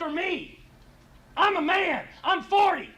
after me. I'm a man. I'm 40.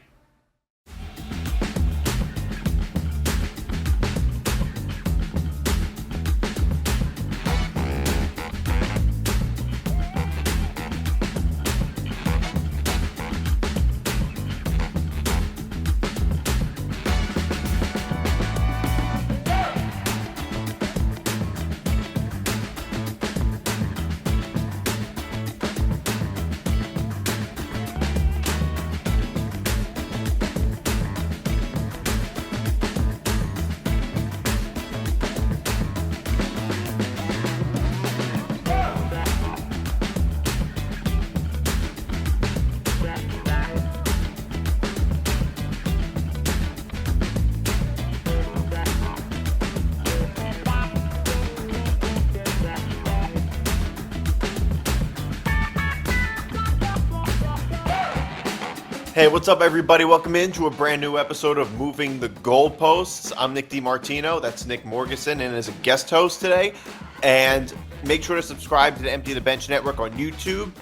Hey, what's up, everybody? Welcome into a brand new episode of Moving the Goalposts. I'm Nick DiMartino. That's Nick Morgasen, and as a guest host today. And make sure to subscribe to the Empty the Bench Network on YouTube.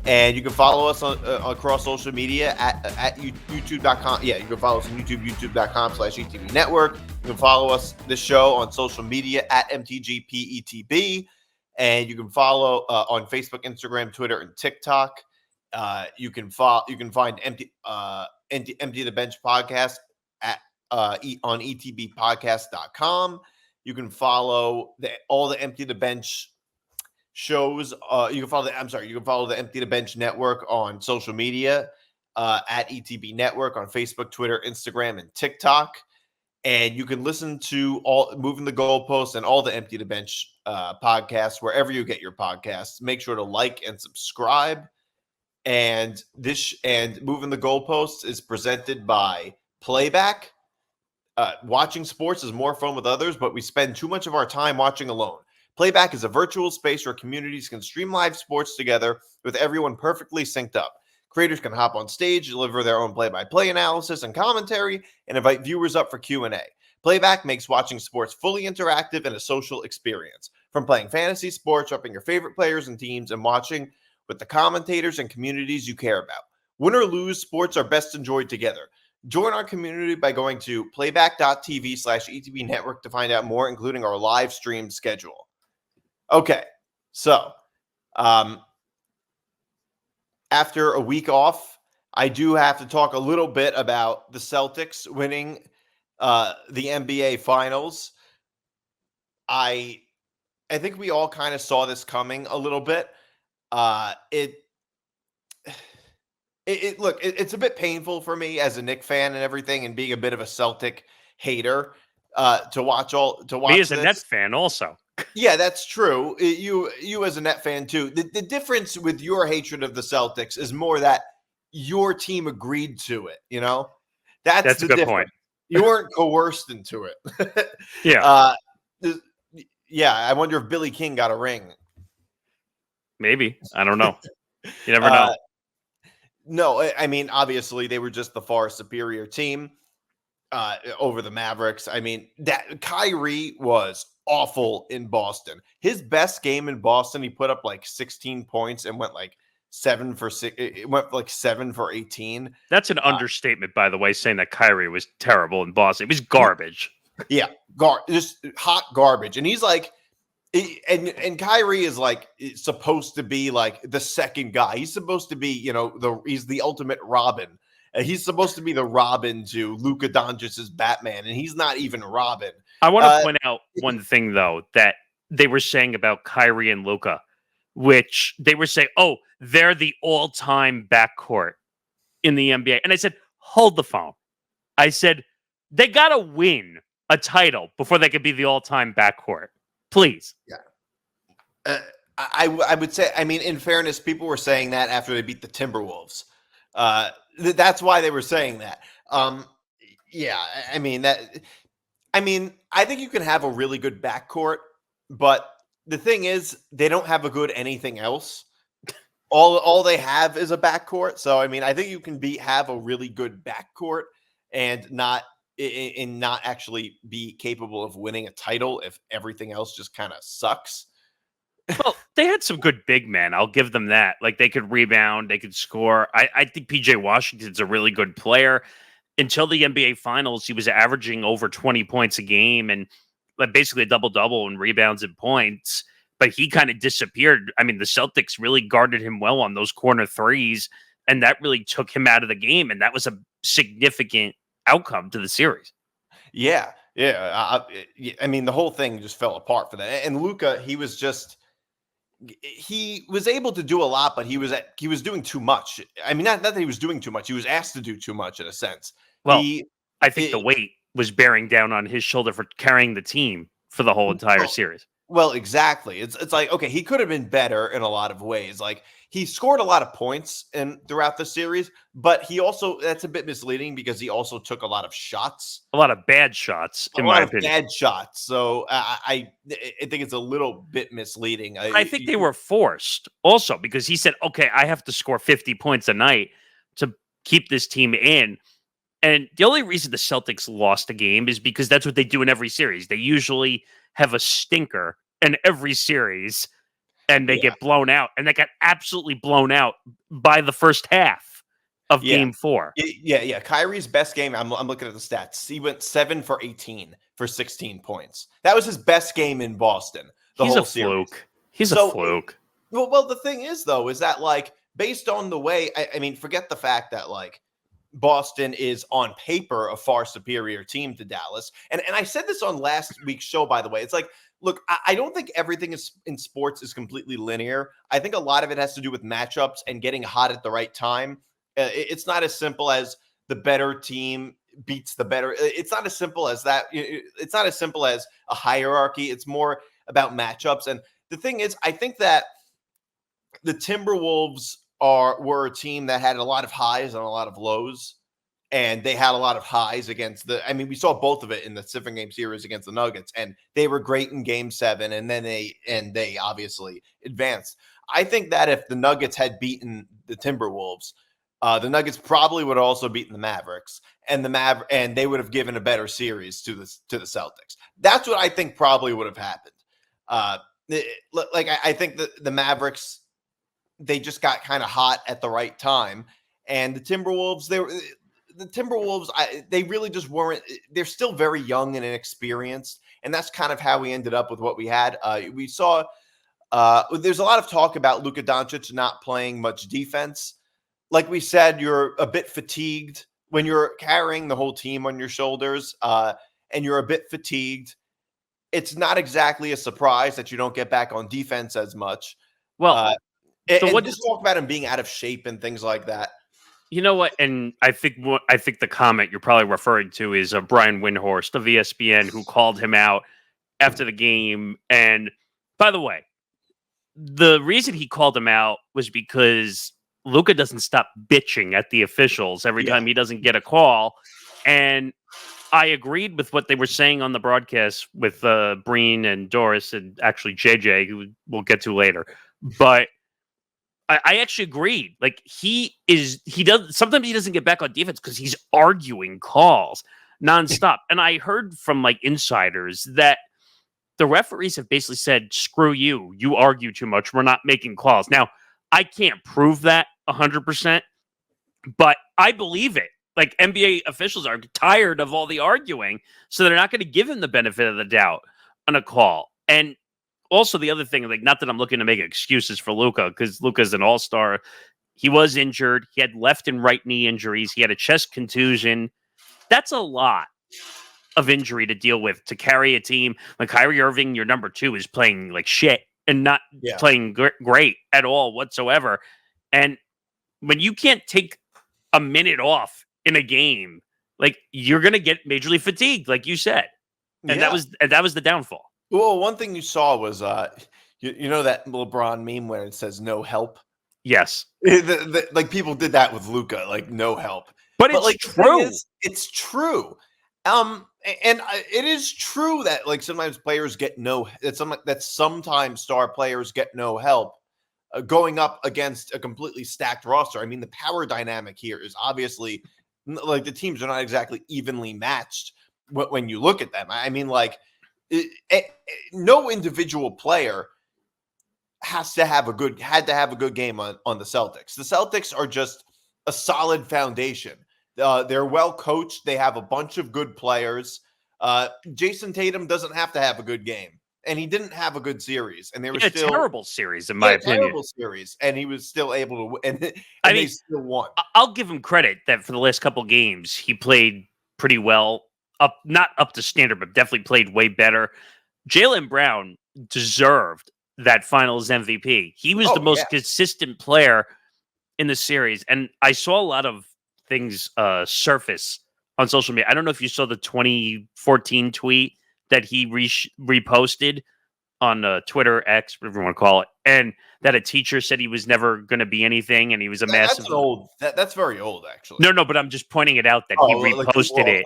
And you can follow us on across social media at youtube.com. Yeah, you can follow us on YouTube, youtube.com/ETB Network. You can follow us, this show, on social media at MTGP And you can follow on Facebook, Instagram, Twitter, and TikTok. You can find Empty the Bench podcast at on etbpodcast.com. You can follow all the Empty the Bench shows. You can follow the Empty the Bench network on social media at ETB Network on Facebook, Twitter, Instagram, and TikTok. And you can listen to all Moving the Goalposts and all the Empty the Bench podcasts wherever you get your podcasts. Make sure to like and subscribe. And Moving the Goalposts is presented by Playback. Watching sports is more fun with others, but we spend too much of our time watching alone. Playback is a virtual space where communities can stream live sports together with everyone perfectly synced up. Creators can hop on stage, deliver their own play-by-play analysis and commentary, and invite viewers up for Q&A. Playback makes watching sports fully interactive and a social experience. From playing fantasy sports, upping your favorite players and teams, and watching with the commentators and communities you care about. Win or lose, sports are best enjoyed together. Join our community by going to playback.tv/ETB Network to find out more, including our live stream schedule. Okay, so after a week off, I do have to talk a little bit about the Celtics winning the NBA Finals. I think we all kind of saw this coming a little bit. It's a bit painful for me as a Knicks fan and everything, and being a bit of a Celtic hater to watch me as a Nets fan also. Yeah, that's true. You as a Net fan too. The difference with your hatred of the Celtics is more that your team agreed to it. You know, that's the a good difference. point. You weren't coerced into it. Yeah. Yeah. I wonder if Billy King got a ring. Maybe. I don't know. You never know. No, I mean, obviously they were just the far superior team over the Mavericks. I mean, that Kyrie was awful in Boston. His best game in Boston, he put up like 16 points and went like 7 for 6. It went like 7 for 18. That's an understatement, by the way, saying that Kyrie was terrible in Boston. It was garbage. Yeah, just hot garbage. And he's like, and Kyrie is like supposed to be like the second guy. He's supposed to be, he's the ultimate Robin. He's supposed to be the Robin to Luka Doncic's Batman, and he's not even Robin. I want to point out one thing, though, that they were saying about Kyrie and Luka, which they were saying, oh, they're the all-time backcourt in the NBA. And I said, hold the phone. I said, they got to win a title before they could be the all-time backcourt. Please. Yeah. I would say, I mean, in fairness, people were saying that after they beat the Timberwolves. That's why they were saying that. Yeah, I mean, I think you can have a really good backcourt, but the thing is, they don't have a good anything else. All they have is a backcourt. So, I mean, I think you can have a really good backcourt and not actually be capable of winning a title if everything else just kind of sucks. Well, they had some good big men. I'll give them that. Like they could rebound, they could score. I think PJ Washington's a really good player. Until the NBA Finals, he was averaging over 20 points a game and like basically a double-double in rebounds and points. But he kind of disappeared. I mean, the Celtics really guarded him well on those corner threes, and that really took him out of the game. And that was a significant outcome to the series. Yeah, yeah. I mean, the whole thing just fell apart for that. And Luka, he was able to do a lot, but he was doing too much. I mean, not that he was doing too much. He was asked to do too much in a sense. Well, I think the weight was bearing down on his shoulder for carrying the team for the whole entire series. Well, exactly. It's like, okay, he could have been better in a lot of ways. Like he scored a lot of points throughout the series, but he also, that's a bit misleading because he also took a lot of shots. A lot of bad shots, in my opinion. Bad shots. So I think it's a little bit misleading. I think they were forced also because he said, okay, I have to score 50 points a night to keep this team in. And the only reason the Celtics lost a game is because that's what they do in every series. They usually have a stinker in every series and they get blown out. And they got absolutely blown out by the first half of game 4. Yeah. Kyrie's best game, I'm looking at the stats. He went 7 for 18 for 16 points. That was his best game in Boston. He's a fluke. He's a fluke. Well, the thing is, though, is that, like, based on the way, I mean, forget the fact that, like, Boston is on paper a far superior team to Dallas. And I said this on last week's show, by the way. It's like, look, I don't think everything in sports is completely linear. I think a lot of it has to do with matchups and getting hot at the right time. It's not as simple as the better team beats the better. It's not as simple as that. It's not as simple as a hierarchy. It's more about matchups. And the thing is, I think that the Timberwolves were a team that had a lot of highs and a lot of lows, and they had a lot of highs against we saw both of it in the 7-game series against the Nuggets, and they were great in game 7, and then they obviously advanced. I think that if the Nuggets had beaten the Timberwolves, the Nuggets probably would have also beaten the Mavericks, and they would have given a better series to the Celtics. That's what I think probably would have happened. I think that the Mavericks, they just got kind of hot at the right time, and the Timberwolves, they really just weren't. They're still very young and inexperienced, and that's kind of how we ended up with what we had. We saw there's a lot of talk about Luka Doncic not playing much defense. Like we said, you're a bit fatigued when you're carrying the whole team on your shoulders, and you're a bit fatigued. It's not exactly a surprise that you don't get back on defense as much. Well. And just talk about him being out of shape and things like that. You know what? And I think the comment you're probably referring to is Brian Windhorst of ESPN, who called him out after the game. And by the way, the reason he called him out was because Luka doesn't stop bitching at the officials every time he doesn't get a call. And I agreed with what they were saying on the broadcast with Breen and Doris and actually JJ, who we'll get to later. But I actually agreed. Like sometimes he doesn't get back on defense because he's arguing calls nonstop. And I heard from like insiders that the referees have basically said, screw you. You argue too much. We're not making calls. Now, I can't prove that 100%, but I believe it. Like NBA officials are tired of all the arguing, so they're not going to give him the benefit of the doubt on a call. And also, the other thing, like, not that I'm looking to make excuses for Luka, because Luka's an all-star. He was injured. He had left and right knee injuries. He had a chest contusion. That's a lot of injury to deal with, to carry a team. Like Kyrie Irving, your number 2, is playing like shit and not playing great at all whatsoever. And when you can't take a minute off in a game, like, you're going to get majorly fatigued, like you said. And that was the downfall. Well, one thing you saw was, you know that LeBron meme where it says "no help." Yes, like people did that with Luka, like no help. But it's like, true. It's true. And it is true that like sometimes players get that sometimes star players get no help going up against a completely stacked roster. I mean, the power dynamic here is obviously like the teams are not exactly evenly matched when you look at them. I mean, like. No individual player had to have a good game on the Celtics. The Celtics are just a solid foundation. They're well coached. They have a bunch of good players. Jason Tatum doesn't have to have a good game, and he didn't have a good series. And they were still a terrible series, in my opinion. Terrible series, and he was still able to win. And they still won. I'll give him credit that for the last couple games he played pretty well. Not up to standard, but definitely played way better. Jaylen Brown deserved that Finals MVP. He was the most consistent player in the series, and I saw a lot of things surface on social media. I don't know if you saw the 2014 tweet that he reposted on Twitter, X, whatever you want to call it, and that a teacher said he was never going to be anything, and he was a massive. That's very old, actually. No, but I'm just pointing it out that he reposted it.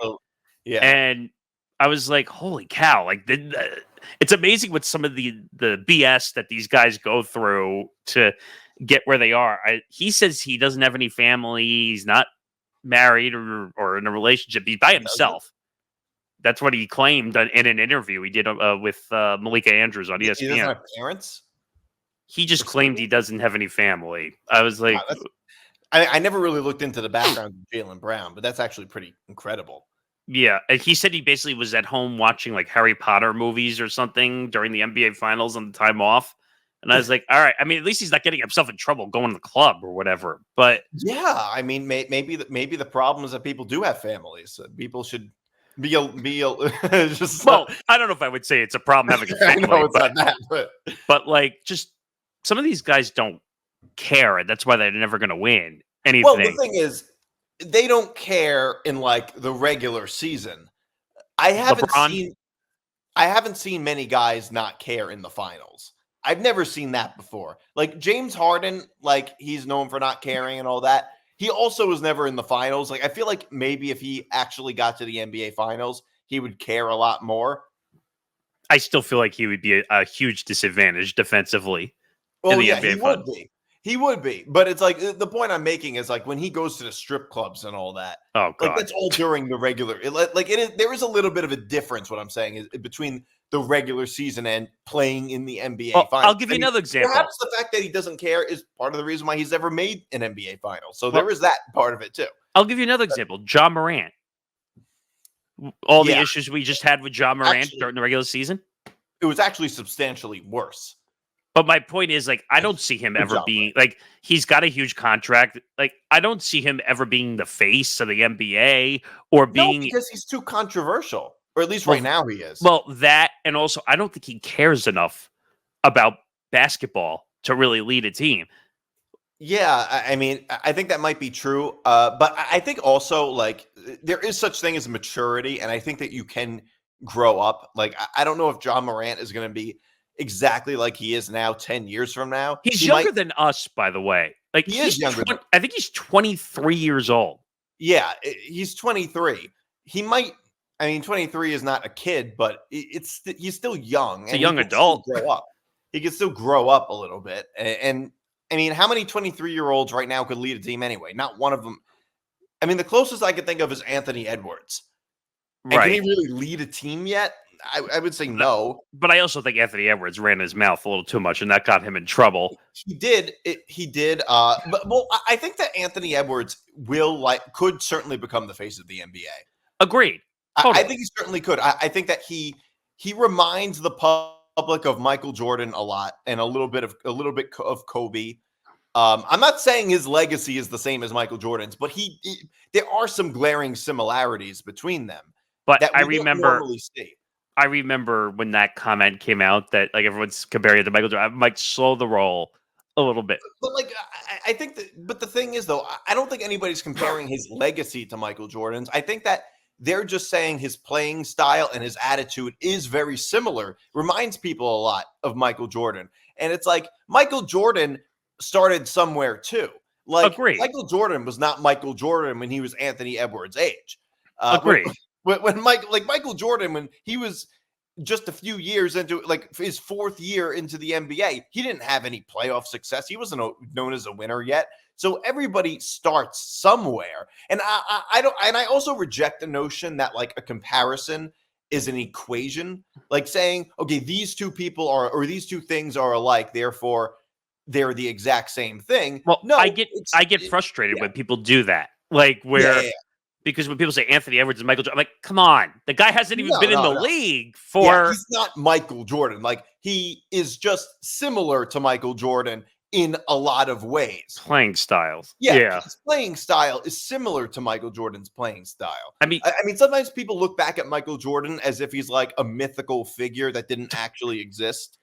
Yeah, and I was like, "Holy cow!" Like, it's amazing what some of the BS that these guys go through to get where they are. He says he doesn't have any family. He's not married or in a relationship. He's by himself. That's what he claimed in an interview he did with Malika Andrews on ESPN. He doesn't have parents? He just claimed he doesn't have any family. I was like... Wow, I never really looked into the background of Jaylen Brown, but that's actually pretty incredible. Yeah, and he said he basically was at home watching like Harry Potter movies or something during the NBA Finals on the time off. And I was like, all right, I mean, at least he's not getting himself in trouble going to the club or whatever. But yeah, I mean, maybe the problem is that people do have families. People should be just. Well, I don't know if I would say it's a problem having a family. I know it's not that, but like, just some of these guys don't care, and that's why they're never going to win anything. Well, the thing is, they don't care in like the regular season. I haven't seen many guys not care in the finals. I've never seen that before. Like James Harden, like he's known for not caring and all that. He also was never in the finals. Like I feel like maybe if he actually got to the NBA finals, he would care a lot more. I still feel like he would be a huge disadvantage defensively. Well, yeah, he would be. He would be. But it's like the point I'm making is like when he goes to the strip clubs and all that. Oh, God. Like that's all during the regular. There is a little bit of a difference. What I'm saying is between the regular season and playing in the NBA finals. I'll give you another example. Perhaps the fact that he doesn't care is part of the reason why he's ever made an NBA finals. So there is that part of it too. I'll give you another example. Ja Morant. All the issues we just had with Ja Morant during the regular season. It was actually substantially worse. But my point is, like, I don't see him ever being like he's got a huge contract. Like, I don't see him ever being the face of the NBA or being because he's too controversial. Or at least right now he is. Well, that and also I don't think he cares enough about basketball to really lead a team. Yeah, I mean, I think that might be true. But I think also like there is such thing as maturity, and I think that you can grow up. Like I don't know if Ja Morant is going to be exactly like he is now 10 years from now. He's younger than us, by the way. Like he is younger. I think he's 23 years old. Yeah, he's 23. He might. I mean, 23 is not a kid, but he's still young. It's a young adult. Grow up. He can still grow up a little bit. And I mean, how many 23-year-olds right now could lead a team anyway? Not one of them. I mean, the closest I could think of is Anthony Edwards. And can he really lead a team yet? I would say no. But I also think Anthony Edwards ran his mouth a little too much, and that got him in trouble. He did. But I think that Anthony Edwards could certainly become the face of the NBA. Agreed. Totally. I think he certainly could. I think that he reminds the public of Michael Jordan a lot, and a little bit of Kobe. I'm not saying his legacy is the same as Michael Jordan's, but there are some glaring similarities between them. But that I remember when that comment came out that like everyone's comparing it to Michael Jordan. I might slow the roll a little bit. But like I think that. But the thing is, though, I don't think anybody's comparing his legacy to Michael Jordan's. I think that they're just saying his playing style and his attitude is very similar. Reminds people a lot of Michael Jordan. And it's like Michael Jordan started somewhere too. Like Agreed. Michael Jordan was not Michael Jordan when he was Anthony Edwards' age. Agreed. When Michael Jordan, when he was just a few years into like his fourth year into the NBA, he didn't have any playoff success. He wasn't known as a winner yet. So everybody starts somewhere. And I also reject the notion that like a comparison is an equation, like saying, okay, these two people are, or these two things are alike, therefore they're the exact same thing. Well, No, I get frustrated when people do that. Like where because when people say Anthony Edwards and Michael Jordan, I'm like, come on, the guy hasn't even been in the league for. He's not Michael Jordan. Like he is just similar to Michael Jordan in a lot of ways. Playing styles. His playing style is similar to Michael Jordan's playing style. I mean, sometimes people look back at Michael Jordan as if he's like a mythical figure that didn't actually exist.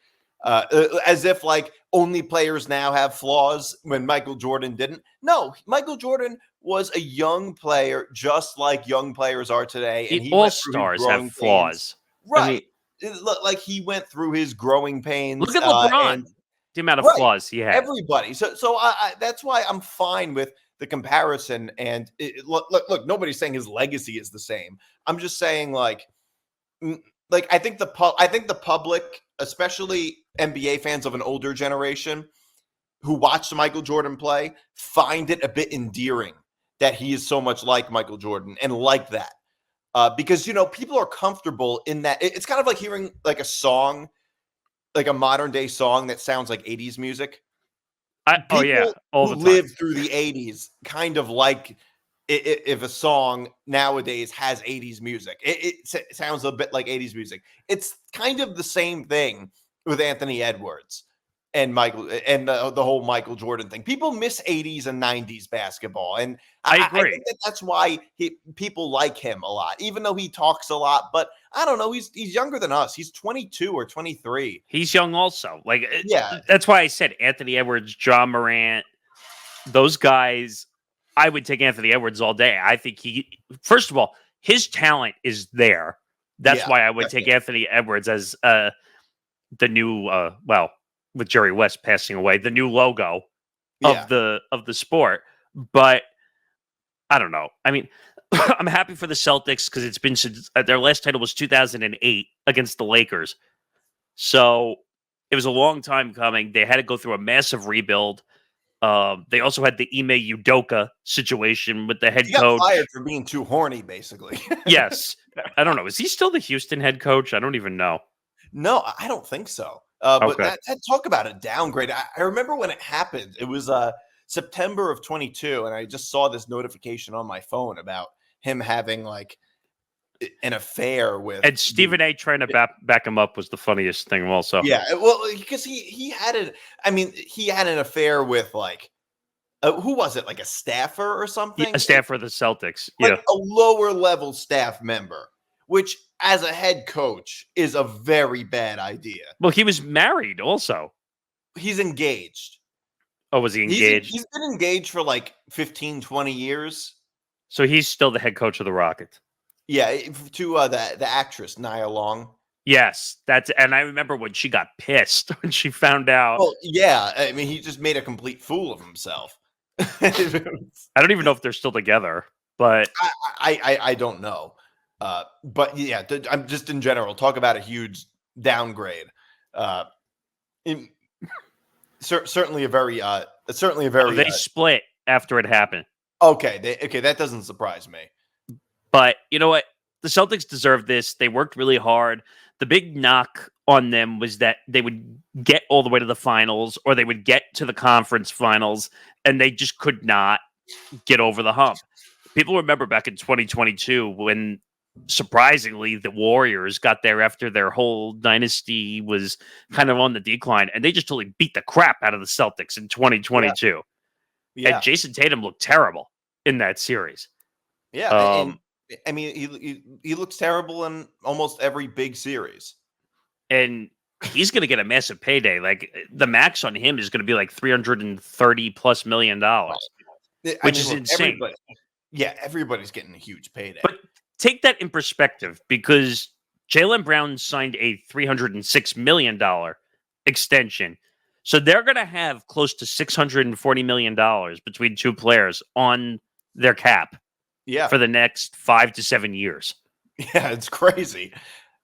As if like only players now have flaws when Michael Jordan didn't. No, Michael Jordan was a young player, just like young players are today. And all stars have flaws, right? I mean, like he went through his growing pains. Look at LeBron. The amount of flaws he had. Everybody. So I that's why I'm fine with the comparison. And look, nobody's saying his legacy is the same. I'm just saying like I think the public, especially NBA fans of an older generation who watched Michael Jordan play, find it a bit endearing that he is so much like Michael Jordan and like that. Because, people are comfortable in that. It's kind of like hearing like a song, like a modern day song that sounds like 80s music. All the time. Live through the 80s kind of like if a song nowadays has 80s music. It sounds a bit like 80s music. It's kind of the same thing with Anthony Edwards and Michael and the whole Michael Jordan thing. People miss 80s and 90s basketball, and I agree. I think that's why people like him a lot, even though he talks a lot. But I don't know. He's younger than us. He's 22 or 23. He's young also. That's why I said Anthony Edwards, John Morant, those guys. I would take Anthony Edwards all day. I think first of all, his talent is there. That's why I would take Anthony Edwards as the new, with Jerry West passing away, the new logo of the sport. But I don't know. I mean, I'm happy for the Celtics because it's been since their last title was 2008 against the Lakers. So it was a long time coming. They had to go through a massive rebuild. They also had the Ime Udoka situation with the head coach. Got fired for being too horny, basically. Yes. I don't know. Is he still the Houston head coach? I don't even know. No, I don't think so. But that talk about a downgrade. I remember when it happened. It was September of 22, and I just saw this notification on my phone about him having like an affair with. And Stephen A. trying to back him up was the funniest thing. Also, yeah, well, because he had it. I mean, he had an affair with like. Who was it? Like a staffer or something? Yeah, a staffer of the Celtics. Like a lower level staff member, which as a head coach is a very bad idea. Well, he was married also. He's engaged. Oh, was he engaged? He's been engaged for like 15, 20 years. So he's still the head coach of the Rockets. Yeah, to the actress, Nia Long. Yes, and I remember when she got pissed when she found out. Well, yeah, I mean, he just made a complete fool of himself. I don't even know if they're still together, but I don't know. But yeah, I'm just in general talk about a huge downgrade. Certainly a very. They split after it happened. Okay, that doesn't surprise me. But you know what? The Celtics deserve this. They worked really hard. The big knock on them was that they would get all the way to the finals or they would get to the conference finals, and they just could not get over the hump. People remember back in 2022 when, surprisingly, the Warriors got there after their whole dynasty was kind of on the decline, and they just totally beat the crap out of the Celtics in 2022. Yeah. And Jason Tatum looked terrible in that series. Yeah, I mean, he looks terrible in almost every big series. And he's going to get a massive payday. Like, the max on him is going to be like $330+ million, which is insane. Everybody's getting a huge payday. But take that in perspective, because Jaylen Brown signed a $306 million extension. So they're going to have close to $640 million between two players on their cap. Yeah, for the next 5 to 7 years. Yeah, it's crazy.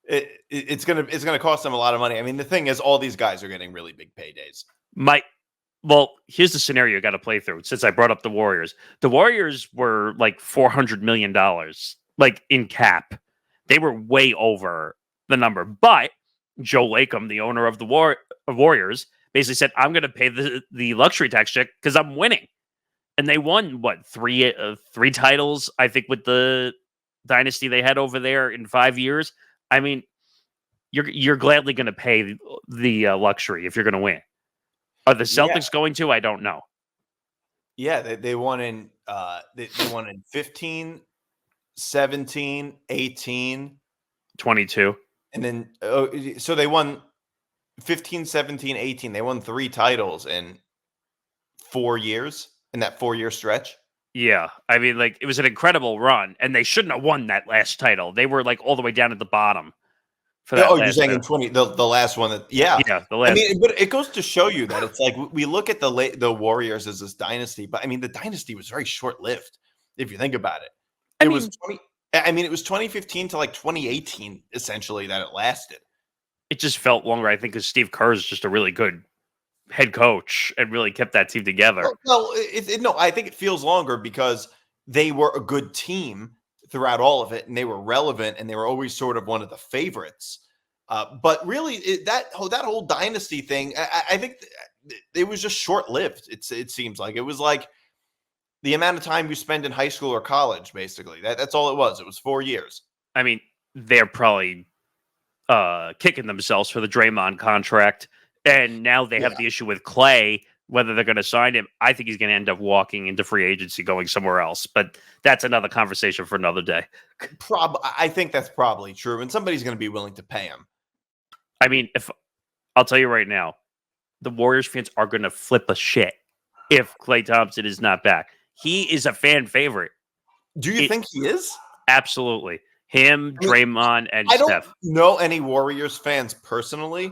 It's gonna cost them a lot of money. I mean, the thing is, all these guys are getting really big paydays. Well, here's the scenario you got to play through. Since I brought up the Warriors were like $400 million, like in cap. They were way over the number. But Joe Lacob, the owner of the Warriors, basically said, I'm going to pay the luxury tax check because I'm winning. And they won, what, three titles, I think, with the dynasty they had over there in 5 years. I mean, you're gladly going to pay the luxury if you're going to win. Are the Celtics going to? I don't know. Yeah, they won in they won in 15, 17, 18, 22. And then so they won 15, 17, 18. They won 3 titles in 4 years in that 4-year stretch. Yeah, I mean, like, it was an incredible run, and they shouldn't have won that last title. They were like all the way down at the bottom for that. Oh, you're saying in 20, the last one that, yeah, the last. I mean, but it goes to show you that it's like we look at the Warriors as this dynasty, but I mean, the dynasty was very short lived if you think about it. It was 2015 to like 2018 essentially that it lasted. It just felt longer, I think, because Steve Kerr is just a really good head coach and really kept that team together. Well, no, I think it feels longer because they were a good team throughout all of it, and they were relevant, and they were always sort of one of the favorites. But really, that whole dynasty thing, I think it was just short lived. It seems like it was like the amount of time you spend in high school or college, basically. That's all it was. It was 4 years. I mean, they're probably kicking themselves for the Draymond contract. And now they have the issue with Clay, whether they're going to sign him. I think he's going to end up walking into free agency, going somewhere else. But that's another conversation for another day. I think that's probably true. And somebody's going to be willing to pay him. I mean, I'll tell you right now, the Warriors fans are going to flip a shit if Klay Thompson is not back. He is a fan favorite. Do you think he is? Absolutely. Him, Draymond, and Steph. I don't know any Warriors fans personally.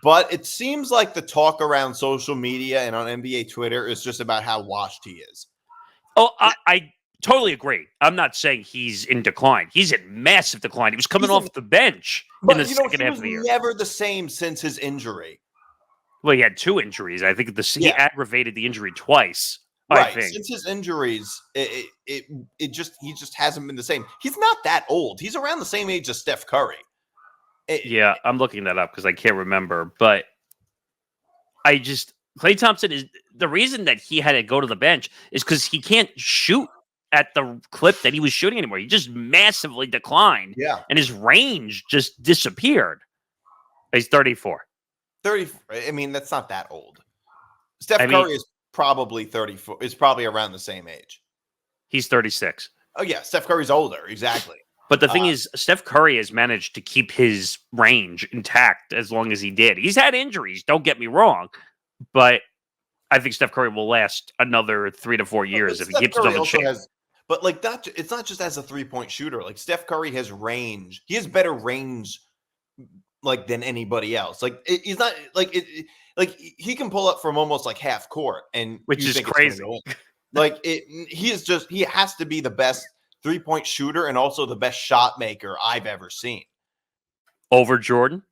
But it seems like the talk around social media and on NBA Twitter is just about how washed he is. Oh, I totally agree. I'm not saying he's in decline. He's in massive decline. He was coming off the bench in the second half of the year. Never the same since his injury. Well, he had 2 injuries. I think he aggravated the injury twice. Right. I think. Since his injuries, he just hasn't been the same. He's not that old. He's around the same age as Steph Curry. Yeah, I'm looking that up because I can't remember. But Klay Thompson is the reason that he had to go to the bench is because he can't shoot at the clip that he was shooting anymore. He just massively declined. Yeah. And his range just disappeared. He's 34. 30. I mean, that's not that old. Steph Curry is probably 34. Is probably around the same age. He's 36. Oh, yeah. Steph Curry's older. Exactly. But the thing is, Steph Curry has managed to keep his range intact as long as he did. He's had injuries, don't get me wrong, but I think Steph Curry will last another 3 to 4 years if he keeps himself in shape. But like that, it's not just as a 3-point shooter. Like Steph Curry has range. He has better range, like than anybody else. Like he's not like it. Like he can pull up from almost like half court, and which is crazy. Like he has to be the best 3-point shooter and also the best shot maker I've ever seen. Over Jordan?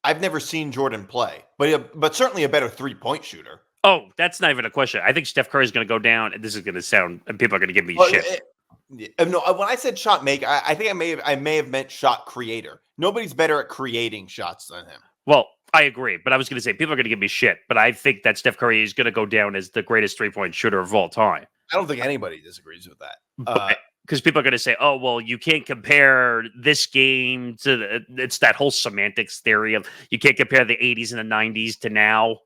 I've never seen Jordan play, but certainly a better 3-point shooter. Oh, that's not even a question. I think Steph Curry is going to go down, and this is going to sound, and people are going to give me shit. No, when I said shot maker, I think I may have meant shot creator. Nobody's better at creating shots than him. Well, I agree, but I was going to say people are going to give me shit, but I think that Steph Curry is going to go down as the greatest 3-point shooter of all time. I don't think anybody disagrees with that. Because people are going to say, oh, well, you can't compare this game to it's that whole semantics theory of you can't compare the 80s and the 90s to now.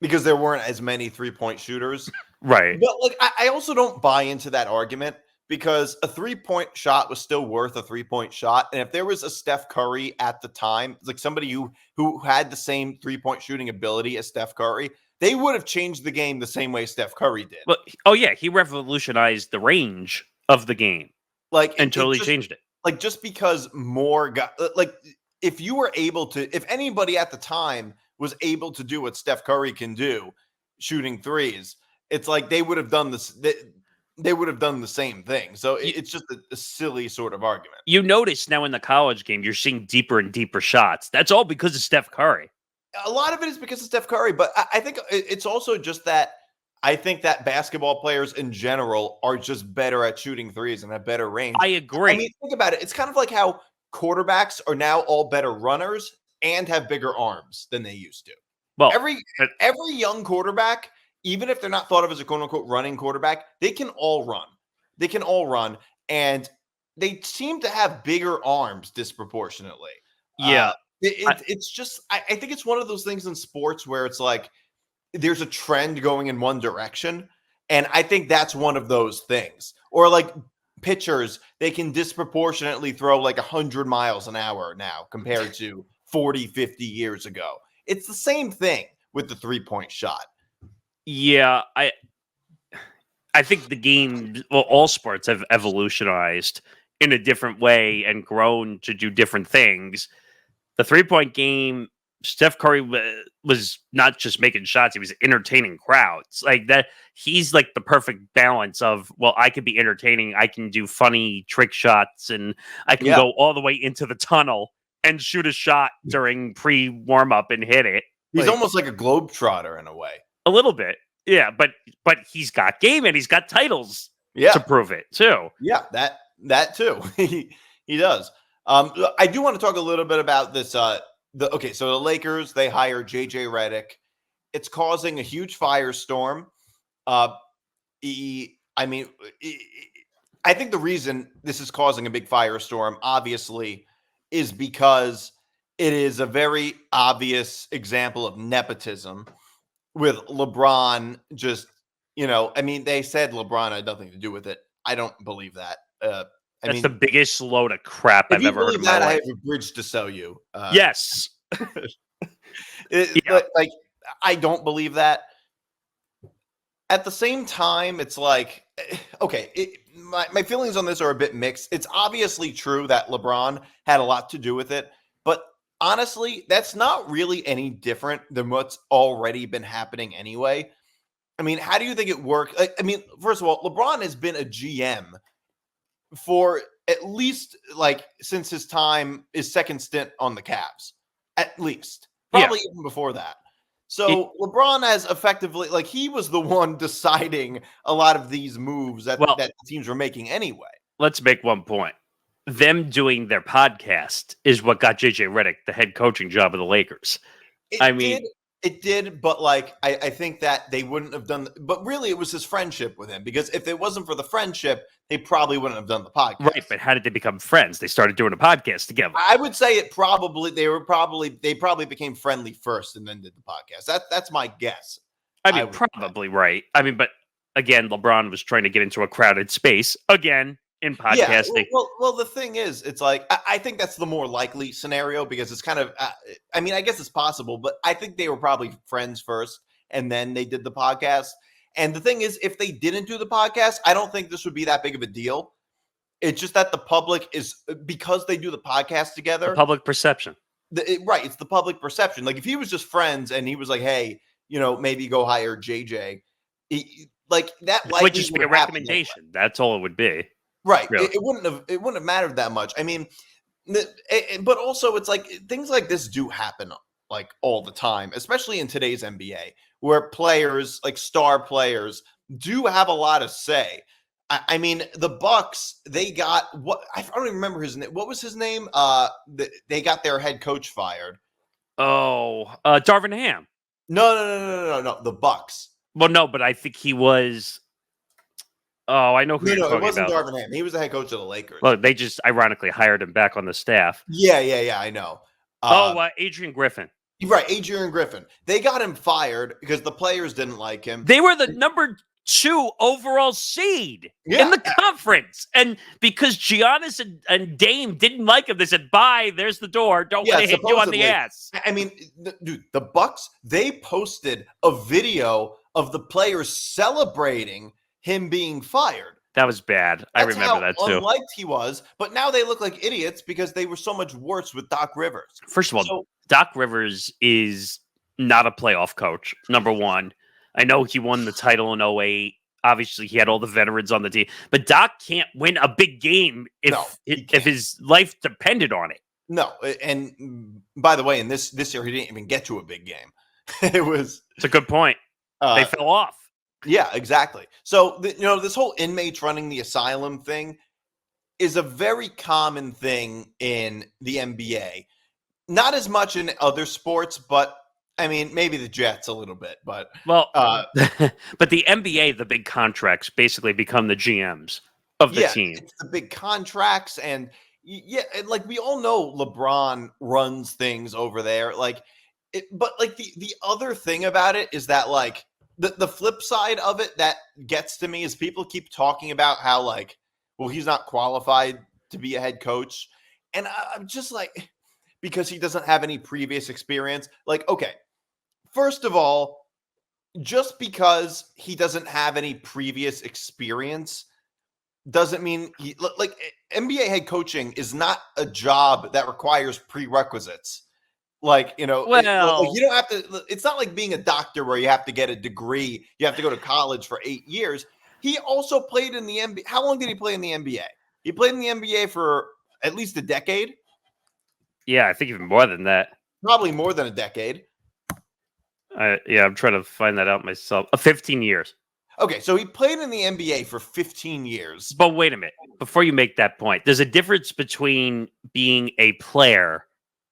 Because there weren't as many 3-point shooters. Right. But like, I also don't buy into that argument because a 3-point shot was still worth a 3-point shot. And if there was a Steph Curry at the time, like somebody who had the same 3-point shooting ability as Steph Curry, they would have changed the game the same way Steph Curry did. Well, oh yeah, he revolutionized the range of the game, and totally changed it. Like just because more if you were able to, if anybody at the time was able to do what Steph Curry can do, shooting threes, it's like they would have done this. They would have done the same thing. So it's just a silly sort of argument. You notice now in the college game, you're seeing deeper and deeper shots. That's all because of Steph Curry. A lot of it is because of Steph Curry, but I think it's also just that I think that basketball players in general are just better at shooting threes and have better range. I agree. I mean, think about it. It's kind of like how quarterbacks are now all better runners and have bigger arms than they used to. Well, Every young quarterback, even if they're not thought of as a quote unquote running quarterback, they can all run. They can all run, and they seem to have bigger arms disproportionately. yeah. It's just I think it's one of those things in sports where it's like there's a trend going in one direction, and I think that's one of those things. Or like pitchers, they can disproportionately throw like 100 miles an hour now compared to 40, 50 years ago. It's the same thing with the three-point shot. Yeah, I think the game, well, all sports have evolutionized in a different way and grown to do different things. The 3-point game, Steph Curry was not just making shots, he was entertaining crowds. Like that, he's like the perfect balance of, well, I can be entertaining, I can do funny trick shots, and I can go all the way into the tunnel and shoot a shot during pre-warm-up and hit it. He's almost like a globetrotter in a way. A little bit. Yeah, but he's got game and he's got titles to prove it too. Yeah, that too. he does. I do want to talk a little bit about this. So the Lakers, they hire JJ Reddick. It's causing a huge firestorm. I think the reason this is causing a big firestorm, obviously, is because it is a very obvious example of nepotism. With LeBron just, they said LeBron had nothing to do with it. I don't believe that. That's the biggest load of crap I've ever heard in my life. I have a bridge to sell you. Yes. I don't believe that. At the same time, it's like, okay, my feelings on this are a bit mixed. It's obviously true that LeBron had a lot to do with it, but honestly, that's not really any different than what's already been happening anyway. I mean, how do you think it worked? First of all, LeBron has been a GM for at least since his second stint on the Cavs, at least. Probably even before that. So LeBron has effectively, he was the one deciding a lot of these moves that the teams were making anyway. Let's make one point. Them doing their podcast is what got JJ Reddick the head coaching job of the Lakers. It did, but I think that they wouldn't have done. But really, it was his friendship with him, because if it wasn't for the friendship, they probably wouldn't have done the podcast. Right, but how did they become friends? They started doing a podcast together. I would say they probably became friendly first and then did the podcast. That's my guess. Probably right. But again, LeBron was trying to get into a crowded space again. In podcasting. Yeah, well, the thing is, it's I think that's the more likely scenario, because it's kind of, I guess it's possible, but I think they were probably friends first and then they did the podcast. And the thing is, if they didn't do the podcast, I don't think this would be that big of a deal. It's just that the public is, because they do the podcast together. The public perception. Right. It's the public perception. If he was just friends and he was like, hey, maybe go hire JJ, that would just be a recommendation. Anyway. That's all it would be. Right. Really. It wouldn't have mattered that much. But also it's things like this do happen all the time, especially in today's NBA, where players, star players, do have a lot to say. The Bucks, they got I don't even remember his name. What was his name? They got their head coach fired. Oh, Darvin Ham. No. The Bucks. Well, no, but I think he was. Oh, I know who you're talking about. No, it wasn't Darvin Ham. He was the head coach of the Lakers. Well, they just ironically hired him back on the staff. Yeah, I know. Adrian Griffin. Right, Adrian Griffin. They got him fired because the players didn't like him. They were the number 2 overall seed in the conference. And because Giannis and Dame didn't like him, they said, bye, there's the door. Don't want to hit you on the ass. Dude, the Bucks, they posted a video of the players celebrating him being fired. That was bad. I remember that too. Unliked he was, but now they look like idiots because they were so much worse with Doc Rivers. First of all, Doc Rivers is not a playoff coach, number one. I know he won the title in 2008. Obviously, he had all the veterans on the team, but Doc can't win a big game if his life depended on it. No, and by the way, in this year, he didn't even get to a big game. It's a good point. They fell off. Yeah, exactly. So, this whole inmates running the asylum thing is a very common thing in the NBA. Not as much in other sports, but I mean, maybe the Jets a little bit, but Well, uh, but the NBA, the big contracts basically become the GMs of the yeah, team. it's the big contracts, and yeah, and like we all know, LeBron runs things over there. Like, but like the other thing about it is that like the flip side of it that gets to me is people keep talking about how like, well, he's not qualified to be a head coach, and I'm just like, because he doesn't have any previous experience. Like, okay, first of all, just because he doesn't have any previous experience doesn't mean like NBA head coaching is not a job that requires prerequisites. Like, like Well, you don't have to, it's not like being a doctor where you have to get a degree, you have to go to college for 8 years. He also played in the NBA. How long did he play in the NBA? He played in the NBA for at least a decade, yeah, I think even more than that. probably more than a decade. Yeah, I'm trying to find that out myself. 15 years. Okay, so he played in the NBA for 15 years. But wait a minute. Before you make that point, there's a difference between being a player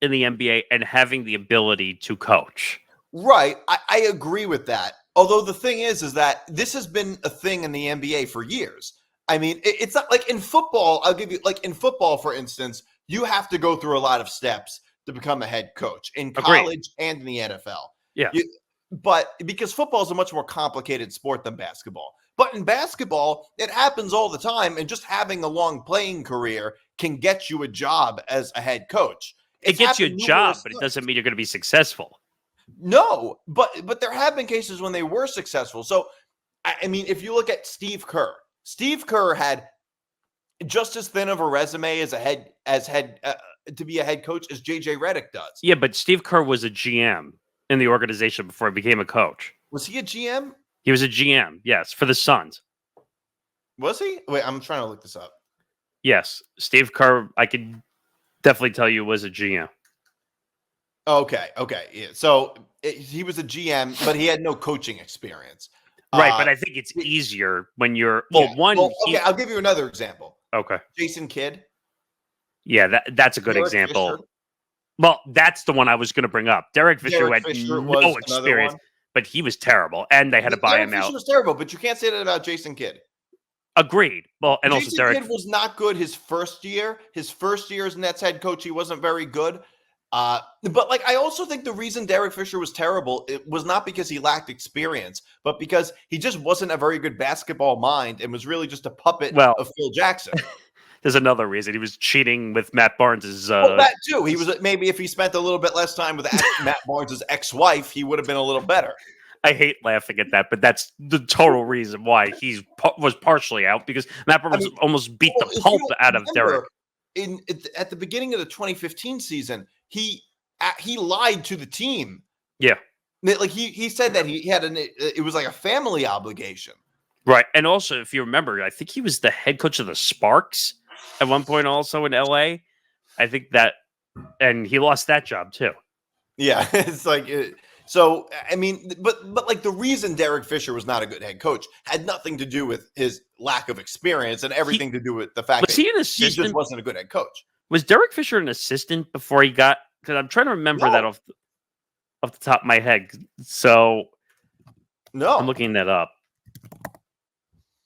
in the NBA and having the ability to coach. Right. I agree with that. Although the thing is that this has been a thing in the NBA for years. I mean, it's not like in football. I'll give you, like in football, for instance, you have to go through a lot of steps to become a head coach in Agreed. college and in the NFL. Yeah. But because football is a much more complicated sport than basketball. But in basketball, it happens all the time. And just having a long playing career can get you a job as a head coach. It gets you a happened job, numerous but it times. doesn't mean you're going to be successful. No, but there have been cases when they were successful. So, I mean, if you look at Steve Kerr had just as thin of a resume as to be a head coach as JJ Reddick does. Yeah, but Steve Kerr was a GM in the organization before he became a coach. Was he a GM? He was a GM, yes, for the Suns. Was he? Wait, I'm trying to look this up. Yes, Steve Kerr, I can definitely tell you, was a GM. Okay, yeah. So he was a GM, but he had no coaching experience. Right, but I think it's easier when you're okay, I'll give you another example. Okay. Jason Kidd. Yeah, that's a good Derek example. Fisher. Well, that's the one I was going to bring up. Derek Fisher had was no experience, but he was terrible, and they had to buy him Fisher out. was terrible, but you can't say that about Jason Kidd. Agreed. Well, and Jason also Derek Kidd was not good his first year. His first year as Nets head coach, he wasn't very good. But like, I also think the reason Derek Fisher was terrible, it was not because he lacked experience, but because he just wasn't a very good basketball mind and was really just a puppet of Phil Jackson. There's another reason he was cheating with Matt Barnes's. Well, that too. He was maybe if he spent a little bit less time with Matt Barnes's ex-wife, he would have been a little better. I hate laughing at that, but that's the total reason why he was partially out, because Matt Barnes almost beat the pulp out of Derek. At the beginning of the 2015 season, he lied to the team. Yeah, like he said that he had it was like a family obligation. Right, and also if you remember, I think he was the head coach of the Sparks at one point, also in LA. I think that, and he lost that job too. Yeah, it's like. So, I mean, but like the reason Derek Fisher was not a good head coach had nothing to do with his lack of experience and everything to do with the fact that he just wasn't a good head coach. Was Derek Fisher an assistant before he got? Because I'm trying to remember that off the top of my head. So, no, I'm looking that up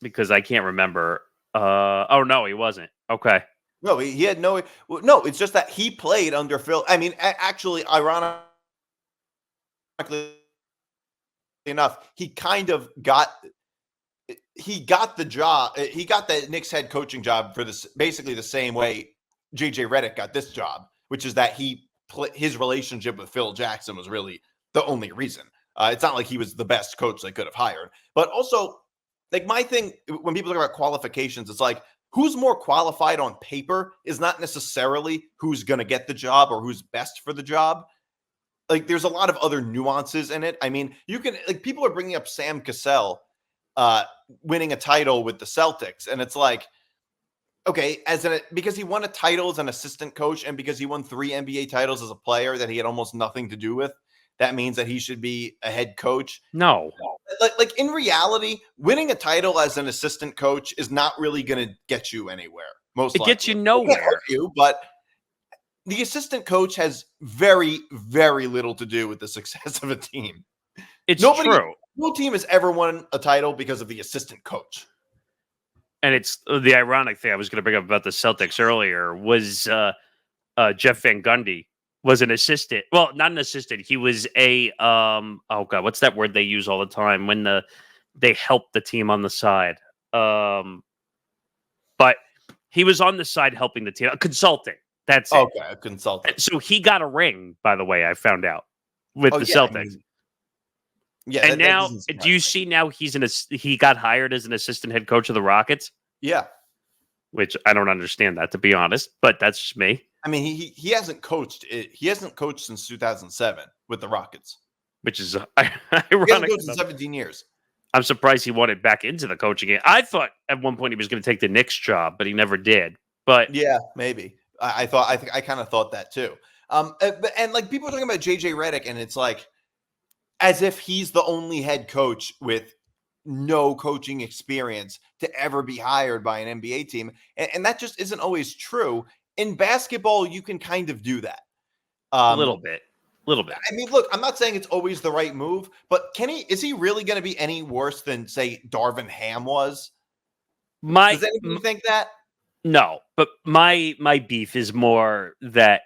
because I can't remember. Oh no, he wasn't. Okay. No, he had no. No, it's just that he played under Phil. I mean, actually, ironically enough, he kind of got the job. He got the Knicks head coaching job for this basically the same way JJ Reddick got this job, which is that his relationship with Phil Jackson was really the only reason. It's not like he was the best coach they could have hired, but also like my thing when people talk about qualifications, it's like who's more qualified on paper is not necessarily who's going to get the job or who's best for the job. Like there's a lot of other nuances in it. I mean, you can like people are bringing up Sam Cassell winning a title with the Celtics, and it's like, okay, because he won a title as an assistant coach and because he won 3 NBA titles as a player that he had almost nothing to do with, that means that he should be a head coach. No. Like in reality, winning a title as an assistant coach is not really going to get you anywhere. Most It likely. gets you It nowhere. can't hurt you, but the assistant coach has very, very little to do with the success of a team. It's true. No team has ever won a title because of the assistant coach. And it's the ironic thing I was going to bring up about the Celtics earlier was Jeff Van Gundy was an assistant. Well, not an assistant. He was a oh god, what's that word they use all the time when they help the team on the side? But he was on the side helping the team, consulting. That's it. Okay, a consultant. So he got a ring, by the way. I found out with the Celtics. Yeah, and now, do you see now he got hired as an assistant head coach of the Rockets? Yeah, which I don't understand that, to be honest, but that's just me. I mean, he hasn't coached. He hasn't coached since 2007 with the Rockets, which is ironic. He hasn't coached in 17 years. I'm surprised he wanted back into the coaching game. I thought at one point he was going to take the Knicks job, but he never did. But yeah, maybe. I kind of thought that too. And like people are talking about JJ Reddick, and it's like as if he's the only head coach with no coaching experience to ever be hired by an NBA team. And that just isn't always true. In basketball, you can kind of do that. A little bit. I mean, look, I'm not saying it's always the right move, but is he really going to be any worse than, say, Darvin Ham was? Does anybody think that? No, but my beef is more that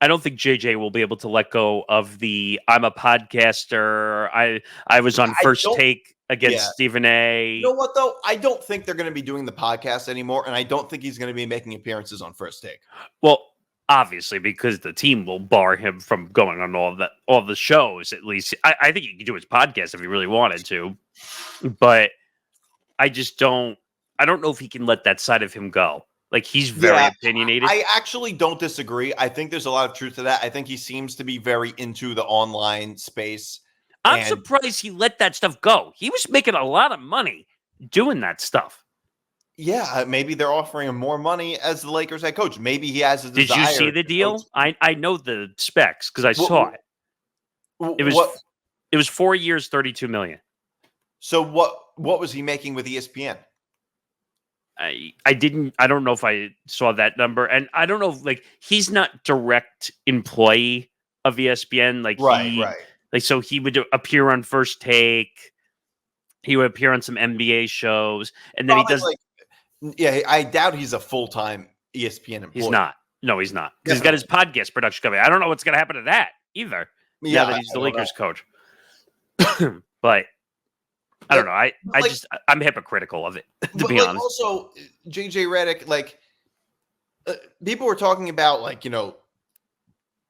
I don't think JJ will be able to let go of I'm a podcaster. I was on First Take against Stephen A. You know what, though? I don't think they're going to be doing the podcast anymore, and I don't think he's going to be making appearances on First Take. Well, obviously, because the team will bar him from going on all the shows, at least. I think he could do his podcast if he really wanted to, but I just don't. I don't know if he can let that side of him go. Like, he's very opinionated. I actually don't disagree. I think there's a lot of truth to that. I think he seems to be very into the online space. I'm surprised he let that stuff go. He was making a lot of money doing that stuff. Yeah, maybe they're offering him more money as the Lakers head coach. Maybe he has a desire. Did you see the deal? I know the specs because I saw it. It was 4 years, $32 million. So what was he making with ESPN? I don't know if I saw that number, and I don't know if, like, he's not direct employee of ESPN. Like, right. Like, so he would appear on First Take. He would appear on some NBA shows, and then Probably I doubt he's a full-time ESPN employee. He's not. No, he's not. He's got his podcast production company. I don't know what's going to happen to that either. Yeah, now that he's the Lakers coach. But I don't know. I'm hypocritical of it, to be honest. Also, JJ Reddick, people were talking about,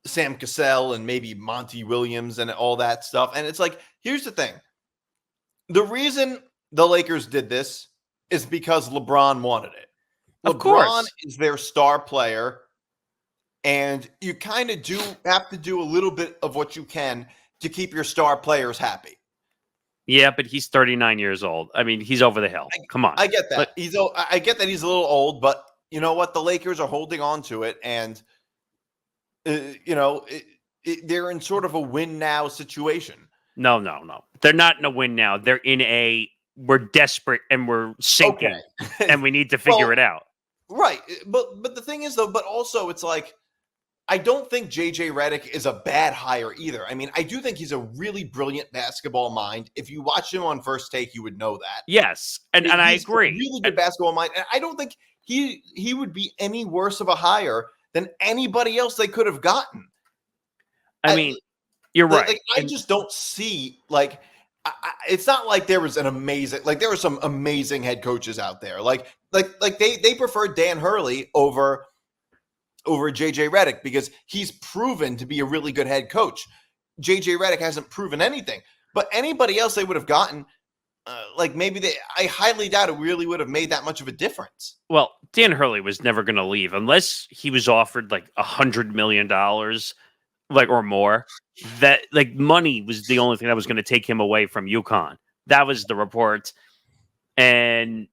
Sam Cassell and maybe Monty Williams and all that stuff. And it's like, here's the thing. The reason the Lakers did this is because LeBron wanted it. Of course. LeBron is their star player. And you kind of have to do a little bit of what you can to keep your star players happy. Yeah, but he's 39 years old. I mean, he's over the hill. Come on. I get that. I get that he's a little old, but you know what? The Lakers are holding on to it, and they're in sort of a win now situation. No. They're not in a win now. They're in we're desperate and we're sinking, and we need to figure it out. Right, but the thing is, though, but also it's like, I don't think JJ Reddick is a bad hire either. I mean, I do think he's a really brilliant basketball mind. If you watch him on First Take, you would know that. Yes, and I agree. Really good basketball mind. And I don't think he would be any worse of a hire than anybody else they could have gotten. I mean, you're right. I just don't see, it's not like there was there were some amazing head coaches out there. They preferred Dan Hurley over JJ Reddick because he's proven to be a really good head coach. JJ Reddick hasn't proven anything, but anybody else they would have gotten, I highly doubt it really would have made that much of a difference. Well, Dan Hurley was never going to leave unless he was offered $100 million, or more. That money was the only thing that was going to take him away from UConn. That was the report. And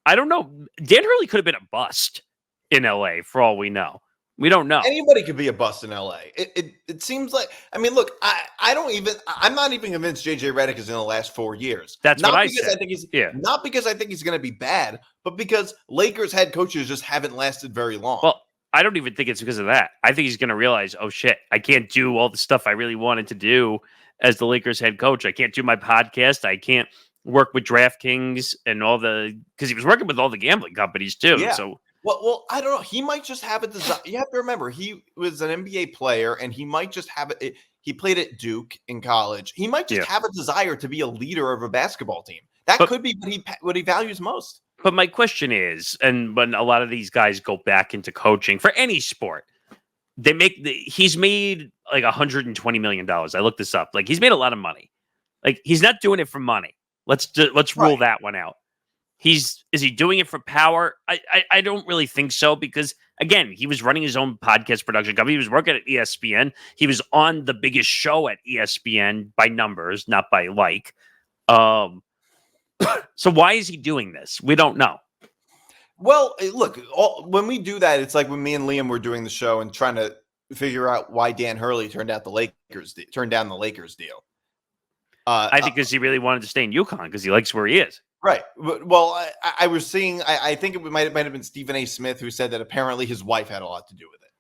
I don't know. Dan Hurley could have been a bust in LA for all we know. We don't know. Anybody could be a bust in LA. It seems like, I mean, look, I'm not even convinced JJ Reddick is in the last 4 years. That's not what I because said. I think he's Yeah. not because I think he's going to be bad, but because Lakers head coaches just haven't lasted very long. Well, I don't even think it's because of that. I think he's going to realize, oh shit, I can't do all the stuff I really wanted to do as the Lakers head coach. I can't do my podcast. I can't work with DraftKings and because he was working with all the gambling companies too. Yeah. So Well, I don't know. He might just have a desire. You have to remember, he was an NBA player, and he might just have it. He played at Duke in college. He might just have a desire to be a leader of a basketball team. That could be what he values most. But my question is, and when a lot of these guys go back into coaching for any sport, he's made like $120 million. I looked this up. Like, he's made a lot of money. Like, he's not doing it for money. Let's rule that one out. Is he doing it for power? I don't really think so, because again, he was running his own podcast production company. He was working at ESPN. He was on the biggest show at ESPN by numbers, not by like. So why is he doing this? We don't know. Well, look, when we do that, it's like when me and Liam were doing the show and trying to figure out why Dan Hurley turned down the Lakers deal. I think because he really wanted to stay in UConn because he likes where he is. Right. Well, I was seeing, I think it might have been Stephen A. Smith who said that apparently his wife had a lot to do with it.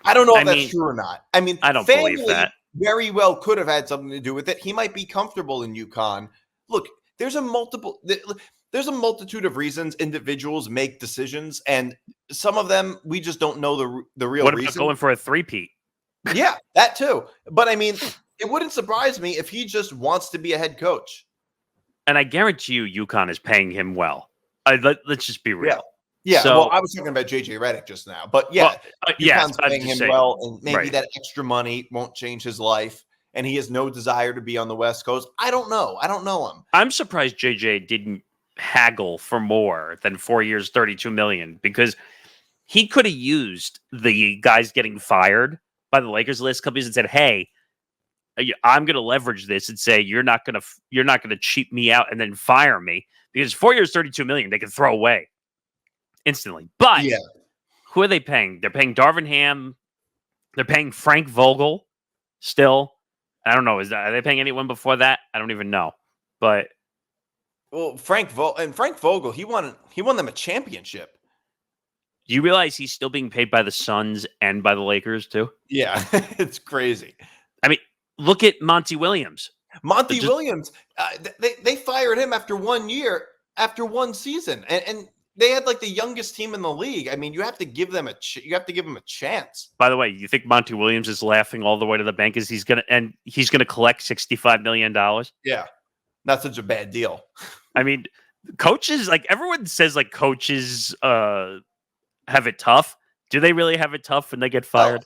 I don't know if that's true or not. I mean, I don't believe that. Very well could have had something to do with it. He might be comfortable in UConn. Look, there's a multitude of reasons individuals make decisions, and some of them we just don't know the real reason. What about going for a three-peat? Yeah, that too. But I mean, it wouldn't surprise me if he just wants to be a head coach. And I guarantee you, UConn is paying him well. Let's just be real. Yeah. So, well, I was talking about JJ Reddick just now, but UConn's paying him well, and maybe that extra money won't change his life, and he has no desire to be on the West Coast. I don't know. I don't know him. I'm surprised JJ didn't haggle for more than 4 years, $32 million, because he could have used the guys getting fired by the Lakers list companies and said, "Hey, I'm going to leverage this and say you're not going to cheat me out and then fire me, because 4 years, $32 million they can throw away instantly." But who are they paying? They're paying Darvin Ham. They're paying Frank Vogel still. I don't know. Are they paying anyone before that? I don't even know. But Frank Vogel, he won them a championship. Do you realize he's still being paid by the Suns and by the Lakers too? Yeah, it's crazy. I mean, look at Monty Williams. Williams, they fired him after 1 year, after one season, and they had like the youngest team in the league. I mean, you have to give them a chance. By the way, you think Monty Williams is laughing all the way to the bank as he's gonna collect $65 million? Yeah, not such a bad deal. I mean, coaches, like everyone says, like coaches have it tough. Do they really have it tough when they get fired?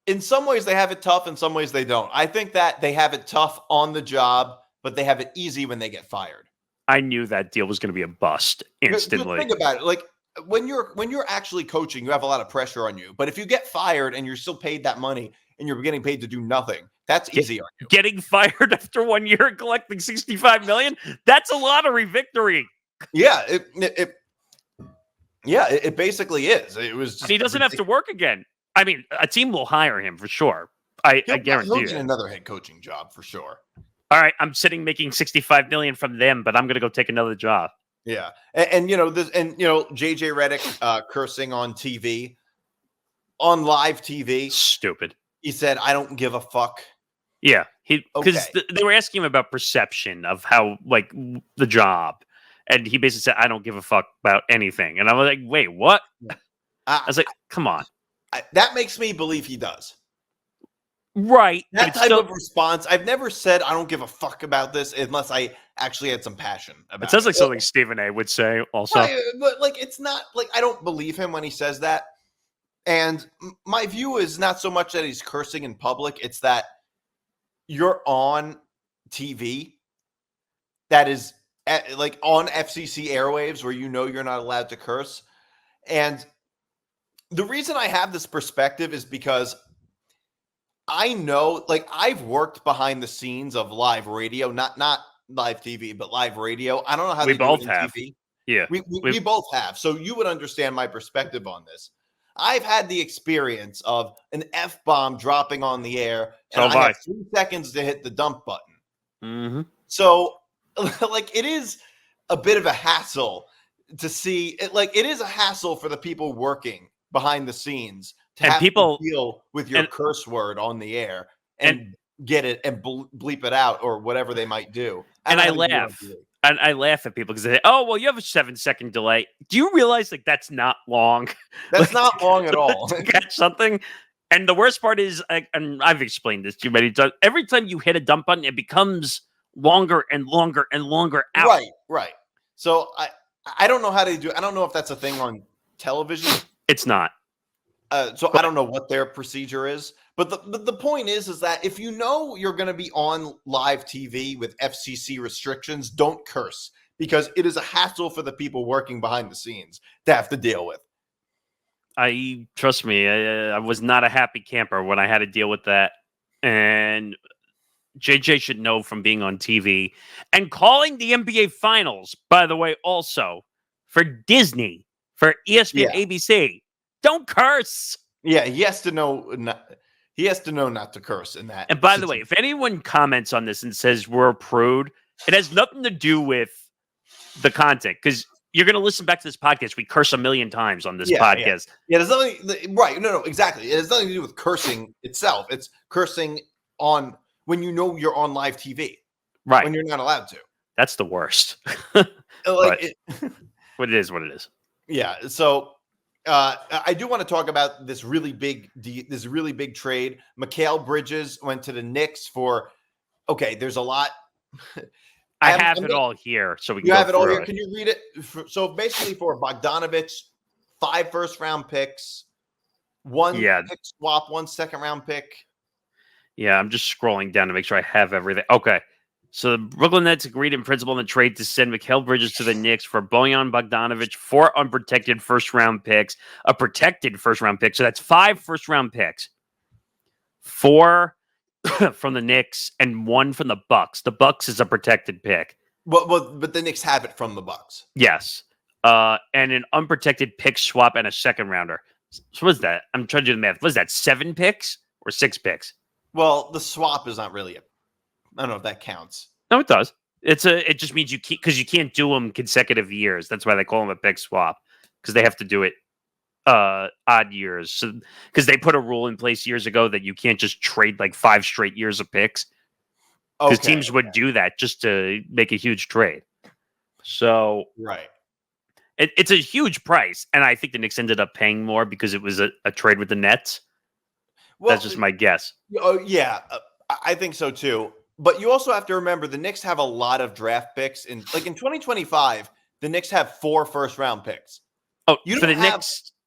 In some ways they have it tough, in some ways they don't. I think that they have it tough on the job, but they have it easy when they get fired. I knew that deal was going to be a bust instantly. Think about it. Like when you're actually coaching, you have a lot of pressure on you. But if you get fired and you're still paid that money and you're getting paid to do nothing, that's easy on you. Getting fired after 1 year and collecting $65 million, that's a lottery victory. Yeah, it basically is. It was. And he doesn't have to work again. I mean, a team will hire him for sure. I guarantee he'll you. get another head coaching job for sure. All right, I'm sitting making $65 million from them, but I'm going to go take another job. Yeah, and JJ Reddick cursing on TV, on live TV. Stupid. He said, "I don't give a fuck." Yeah, because they were asking him about perception of how like the job, and he basically said, "I don't give a fuck about anything." And I was like, "Wait, what?" I was like, "Come on." That makes me believe he does. Right. That type of response. I've never said I don't give a fuck about this unless I actually had some passion about it. It sounds like something Stephen A would say also. Right, but like, it's not like I don't believe him when he says that. And my view is not so much that he's cursing in public. It's that you're on TV that is like on FCC airwaves where you're not allowed to curse. And the reason I have this perspective is because I know, like, I've worked behind the scenes of live radio, not live TV, but live radio. I don't know how we they both do it in have. TV. Yeah, we both have. So you would understand my perspective on this. I've had the experience of an F-bomb dropping on the air, and So I have 3 seconds to hit the dump button. Mm-hmm. So, like, it is a bit of a hassle to see it. Like, it is a hassle for the people working behind the scenes to have to deal with your curse word on the air and get it and bleep it out or whatever they might do. And I laugh. And I laugh at people because they say, "Oh, well, you have a 7-second delay." Do you realize like that's not long? That's not long at all. To catch something. And the worst part is, and I've explained this to you many times. Every time you hit a dump button, it becomes longer and longer and longer out. Right. So I don't know how to do. I don't know if that's a thing on television. It's not. So I don't know what their procedure is, but the point is that if you know you're going to be on live TV with FCC restrictions, don't curse, because it is a hassle for the people working behind the scenes to have to deal with. Trust me, I was not a happy camper when I had to deal with that, and JJ should know from being on TV and calling the NBA Finals. By the way, also for Disney, for ESPN, ABC. Don't curse. Yeah, he has to know. He has to know not to curse in that. And by the way, if anyone comments on this and says we're a prude, it has nothing to do with the content, because you're going to listen back to this podcast. We curse a million times on this podcast. Yeah, there's nothing. Right? No, exactly. It has nothing to do with cursing itself. It's cursing on when you know you're on live TV, right? When you're not allowed to. That's the worst. What it is, what it is. Yeah. So. I do want to talk about this really big trade. Mikal Bridges went to the Knicks for. Okay, there's a lot. I have it all here, so we can. You have it all here. Can you read it? So basically, for Bogdanovich, 5 first-round picks, 1 pick swap, 1 second-round pick. Yeah, I'm just scrolling down to make sure I have everything. Okay. So the Brooklyn Nets agreed in principle in the trade to send Mikal Bridges to the Knicks for Bojan Bogdanovich, 4 unprotected first-round picks, a protected first-round pick. So that's 5 first-round picks, 4 from the Knicks and 1 from the Bucks. The Bucks is a protected pick. But the Knicks have it from the Bucks. Yes, and an unprotected pick swap and a second-rounder. So what's that? I'm trying to do the math. Was that 7 picks or 6 picks? Well, the swap is not really I don't know if that counts. No, it does. It just means you can't do them consecutive years. That's why they call them a pick swap, because they have to do it odd years. So because they put a rule in place years ago that you can't just trade like 5 straight years of picks. Because teams would do that just to make a huge trade. So right, it's a huge price, and I think the Knicks ended up paying more because it was a trade with the Nets. Well, that's just my guess. Oh yeah, I think so too. But you also have to remember the Knicks have a lot of draft picks in 2025. The Knicks have 4 first-round picks. Oh, for the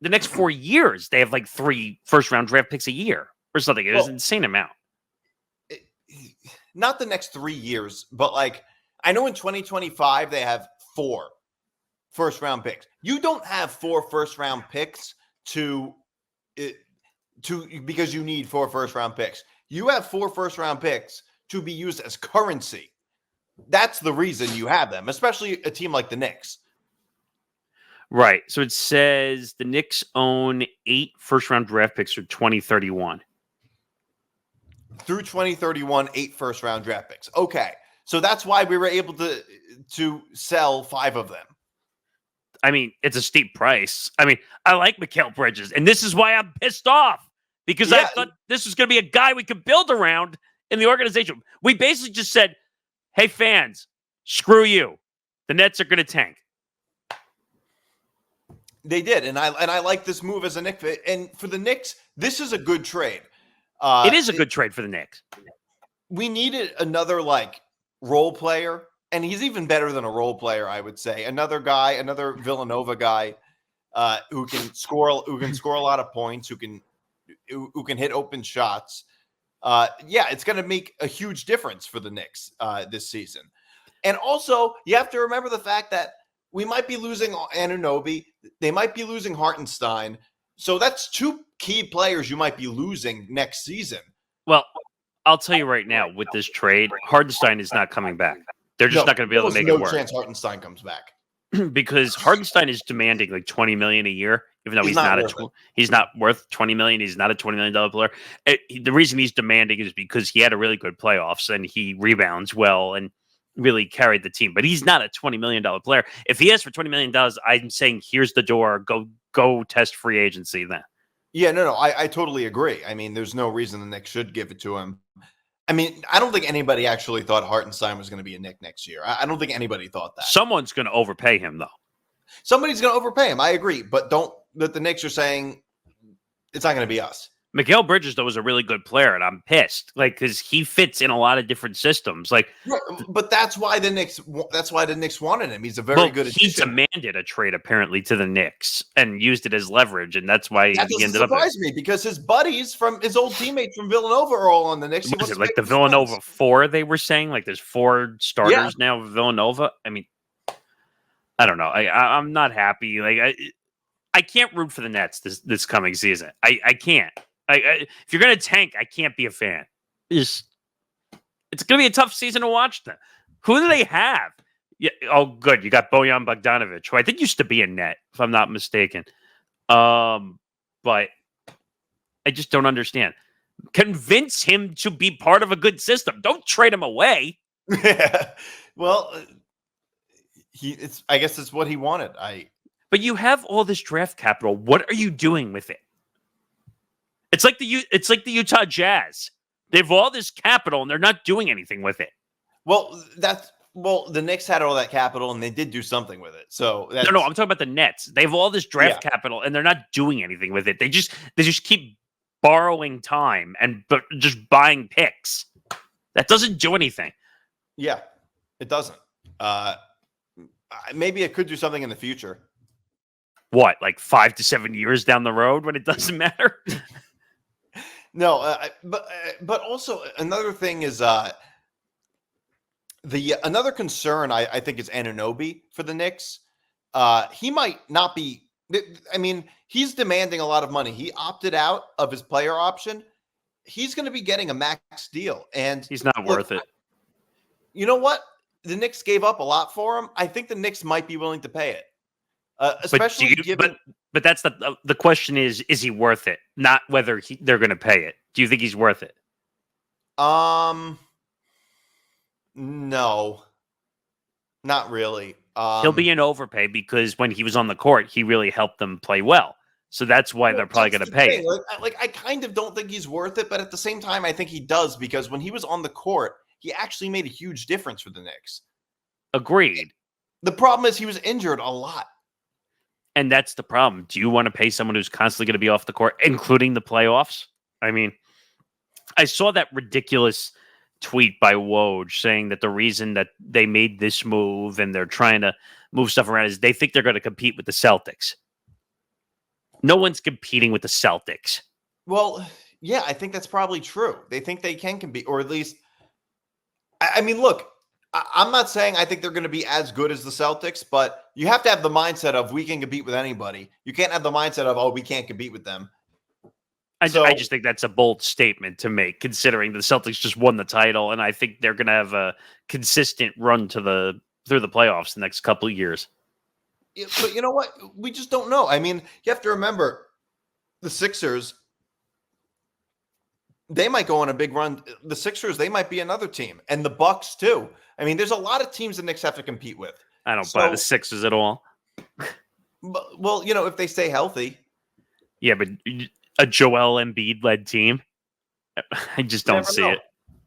next 4 years, they have like 3 first-round draft picks a year or something. It was an insane amount. Not the next 3 years, but like I know in 2025 they have 4 first-round picks. You don't have 4 first-round picks because you need 4 first-round picks. You have 4 first-round picks to be used as currency. That's the reason you have them, especially a team like the Knicks. Right. So it says the Knicks own 8 first-round draft picks through 2031. Through 2031, 8 first-round draft picks. Okay. So that's why we were able to sell 5 of them. I mean, it's a steep price. I mean, I like Mikal Bridges, and this is why I'm pissed off, because I thought this was going to be a guy we could build around in the organization. We basically just said, hey, fans, screw you. The Nets are going to tank. They did, and I like this move as a Knicks. And for the Knicks, this is a good trade. It is a good trade for the Knicks. We needed another role player, and he's even better than a role player, I would say. Another guy, another Villanova guy, who can score a lot of points, who can hit open shots. It's going to make a huge difference for the Knicks this season. And also, you have to remember the fact that we might be losing Anunoby. They might be losing Hartenstein. So that's 2 key players you might be losing next season. Well, I'll tell you right now, with this trade, Hartenstein is not coming back. They're just not going to be able to make it work. No chance Hartenstein comes back. because Hartenstein is demanding like $20 million a year, even though he's not worth $20 million. He's not a $20 million player. The reason he's demanding is because he had a really good playoffs and he rebounds well and really carried the team. But he's not a $20 million player. If he asks for $20 million, I'm saying here's the door. Go test free agency then. Yeah, no, I totally agree. I mean, there's no reason the Knicks should give it to him. I mean, I don't think anybody actually thought Hartenstein was going to be a Knick next year. I don't think anybody thought that. Someone's going to overpay him, though. Somebody's going to overpay him. I agree. But that the Knicks are saying it's not going to be us. Mikal Bridges, though, was a really good player, and I'm pissed. Because he fits in a lot of different systems. Right, but that's why the Knicks wanted him. He's a very good addition. He demanded a trade, apparently, to the Knicks and used it as leverage, and that's why he ended up. That doesn't surprise me because his buddies from his old teamates from Villanova are all on the Knicks. Was it like the Villanova 4 they were saying? Like there's 4 starters now of Villanova? I mean, I don't know. I'm not happy. Like I can't root for the Nets this coming season. I can't. If you're going to tank, I can't be a fan. It's going to be a tough season to watch them. Who do they have? Yeah. Oh, good. You got Bojan Bogdanovic, who I think used to be a Net, if I'm not mistaken. But I just don't understand. Convince him to be part of a good system. Don't trade him away. Yeah. Well, I guess it's what he wanted. But you have all this draft capital. What are you doing with it? It's like the Utah Jazz. They have all this capital and they're not doing anything with it. Well, the Knicks had all that capital and they did do something with it. So no, I'm talking about the Nets. They have all this draft capital and they're not doing anything with it. They just keep borrowing time but just buying picks. That doesn't do anything. Yeah, it doesn't. Maybe it could do something in the future. What, like 5 to 7 years down the road when it doesn't matter? No, but also another thing is another concern I think is Anunoby for the Knicks. He might not be. I mean, he's demanding a lot of money. He opted out of his player option. He's going to be getting a max deal, and he's not worth it. You know what? The Knicks gave up a lot for him. I think the Knicks might be willing to pay it. Especially but that's the question is he worth it? Not whether they're going to pay it. Do you think he's worth it? No, not really. He'll be an overpay because when he was on the court, he really helped them play well. So that's why they're probably going to pay it. I kind of don't think he's worth it, but at the same time, I think he does because when he was on the court, he actually made a huge difference for the Knicks. Agreed. The problem is he was injured a lot. And that's the problem. Do you want to pay someone who's constantly going to be off the court, including the playoffs? I mean, I saw that ridiculous tweet by Woj saying that the reason that they made this move and they're trying to move stuff around is they think they're going to compete with the Celtics. No one's competing with the Celtics. Well, yeah, I think that's probably true. They think they can compete, or at least, I mean, look, I'm not saying I think they're going to be as good as the Celtics, but you have to have the mindset of we can compete with anybody. You can't have the mindset of, oh, we can't compete with them. I just think that's a bold statement to make, considering the Celtics just won the title, and I think they're going to have a consistent run through the playoffs the next couple of years. Yeah, but you know what? We just don't know. I mean, you have to remember the Sixers. They might go on a big run. The Sixers, they might be another team, and the Bucks too. I mean, there's a lot of teams the Knicks have to compete with. I don't buy the Sixers at all. Well, you know, if they stay healthy. Yeah, but a Joel Embiid-led team, I just don't see it.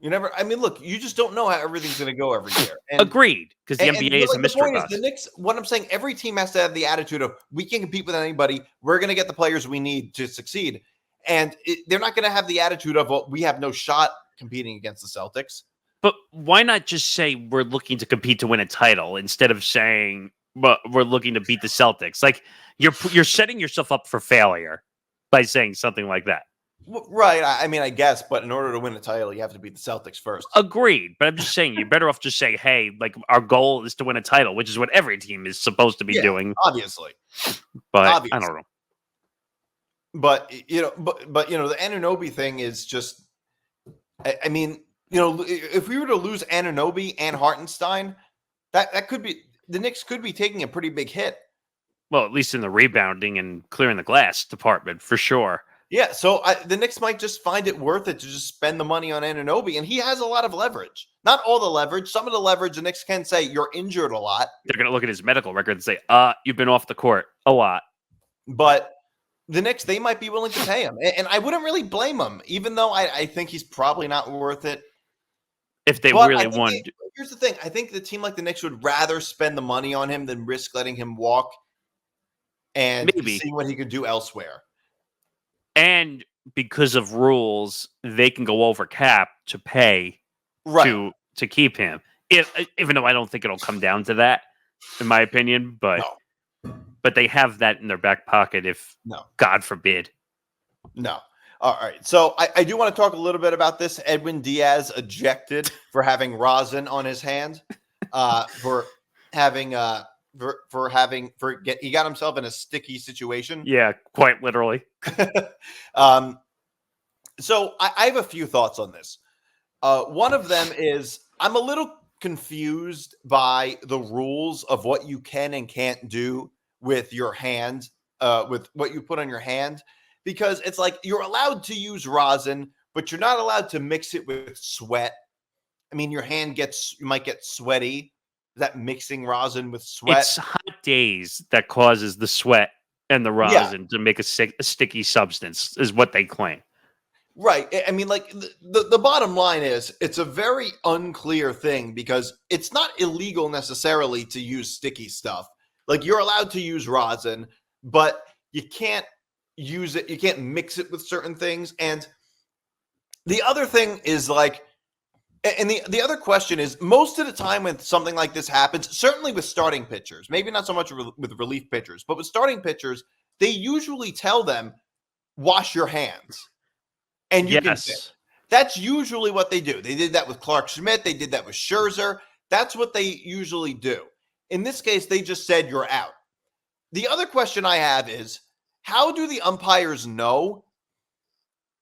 I mean, look, you just don't know how everything's going to go every year. And, agreed, because the NBA is a mystery box. The Knicks, what I'm saying, every team has to have the attitude of, we can compete with anybody. We're going to get the players we need to succeed. And they're not going to have the attitude of, well, we have no shot competing against the Celtics. But why not just say we're looking to compete to win a title instead of saying, but we're looking to beat the Celtics? Like you're setting yourself up for failure by saying something like that. Right. I mean, I guess, but in order to win a title, you have to beat the Celtics first. Agreed. But I'm just saying you're better off just saying, hey, like our goal is to win a title, which is what every team is supposed to be doing. Obviously. But I don't know. But you know, the Anunoby thing is just, I mean, you know, if we were to lose Anunoby and Hartenstein, that could be the Knicks could be taking a pretty big hit. Well, at least in the rebounding and clearing the glass department, for sure. Yeah, so the Knicks might just find it worth it to just spend the money on Anunoby, and he has a lot of leverage. Not all the leverage. Some of the leverage, the Knicks can say, you're injured a lot. They're going to look at his medical record and say, you've been off the court a lot. But the Knicks, they might be willing to pay him. And I wouldn't really blame him, even though I think he's probably not worth it. If they But really want. Here's the thing. I think the team like the Knicks would rather spend the money on him than risk letting him walk and see what he could do elsewhere. And because of rules, they can go over cap to pay to keep him. Even though I don't think it'll come down to that, in my opinion, but they have that in their back pocket if God forbid. No. All right. So I do want to talk a little bit about this. Edwin Diaz ejected for having rosin on his hand, for he got himself in a sticky situation. Yeah, quite literally. So I have a few thoughts on this. One of them is I'm a little confused by the rules of what you can and can't do with your hand, with what you put on your hand, because it's like you're allowed to use rosin, but you're not allowed to mix it with sweat. I mean, your hand you might get sweaty. Is that mixing rosin with sweat? It's hot days that causes the sweat and the rosin to make a sticky substance, is what they claim. Right. I mean, like the bottom line is it's a very unclear thing because it's not illegal necessarily to use sticky stuff. Like you're allowed to use rosin, but you can't use it. You can't mix it with certain things. And the other thing is like, and the other question is most of the time when something like this happens, certainly with starting pitchers, maybe not so much with relief pitchers, but with starting pitchers, they usually tell them, wash your hands. And you can fit. That's usually what they do. They did that with Clark Schmidt. They did that with Scherzer. That's what they usually do. In this case, they just said you're out. The other question I have is, how do the umpires know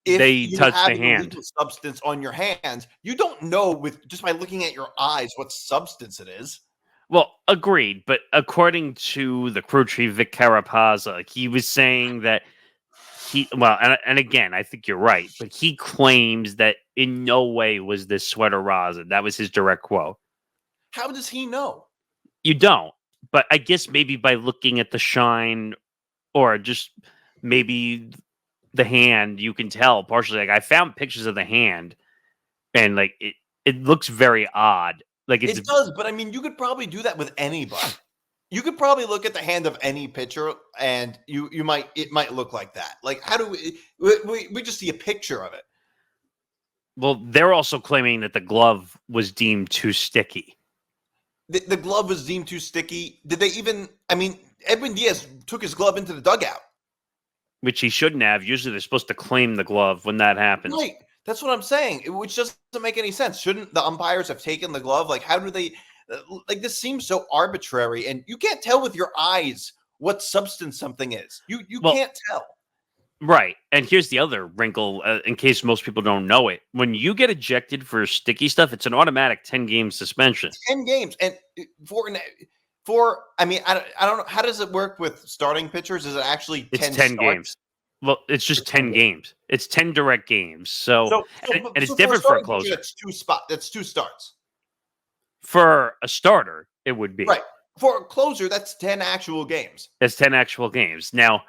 if they touch have the hand substance on your hands? You don't know just by looking at your eyes what substance it is. Well, agreed. But according to the crew chief, Vic Carapazza, he was saying that and again, I think you're right, but he claims that in no way was this sweater rosin. That was his direct quote. How does he know? You don't. But I guess maybe by looking at the shine or just maybe the hand, you can tell partially. Like I found pictures of the hand and like it looks very odd. Like it does, but I mean, you could probably do that with anybody. You could probably look at the hand of any pitcher and it might look like that. Like, how do we just see a picture of it? Well, they're also claiming that the glove was deemed too sticky. The glove was deemed too sticky. Did they Edwin Diaz took his glove into the dugout. Which he shouldn't have. Usually they're supposed to claim the glove when that happens. Right. That's what I'm saying, which doesn't make any sense. Shouldn't the umpires have taken the glove? Like, how do they... Like this seems so arbitrary, and you can't tell with your eyes what substance something is. You can't tell. Right. And here's the other wrinkle, in case most people don't know it. When you get ejected for sticky stuff, it's an automatic 10-game suspension. 10 games. And I don't know. How does it work with starting pitchers? Is it actually 10 games? Well, it's just 10 games. It's 10 direct games. So it's different for a closer. That's two starts. For a starter, it would be. Right. For a closer, that's 10 actual games. That's 10 actual games. Now,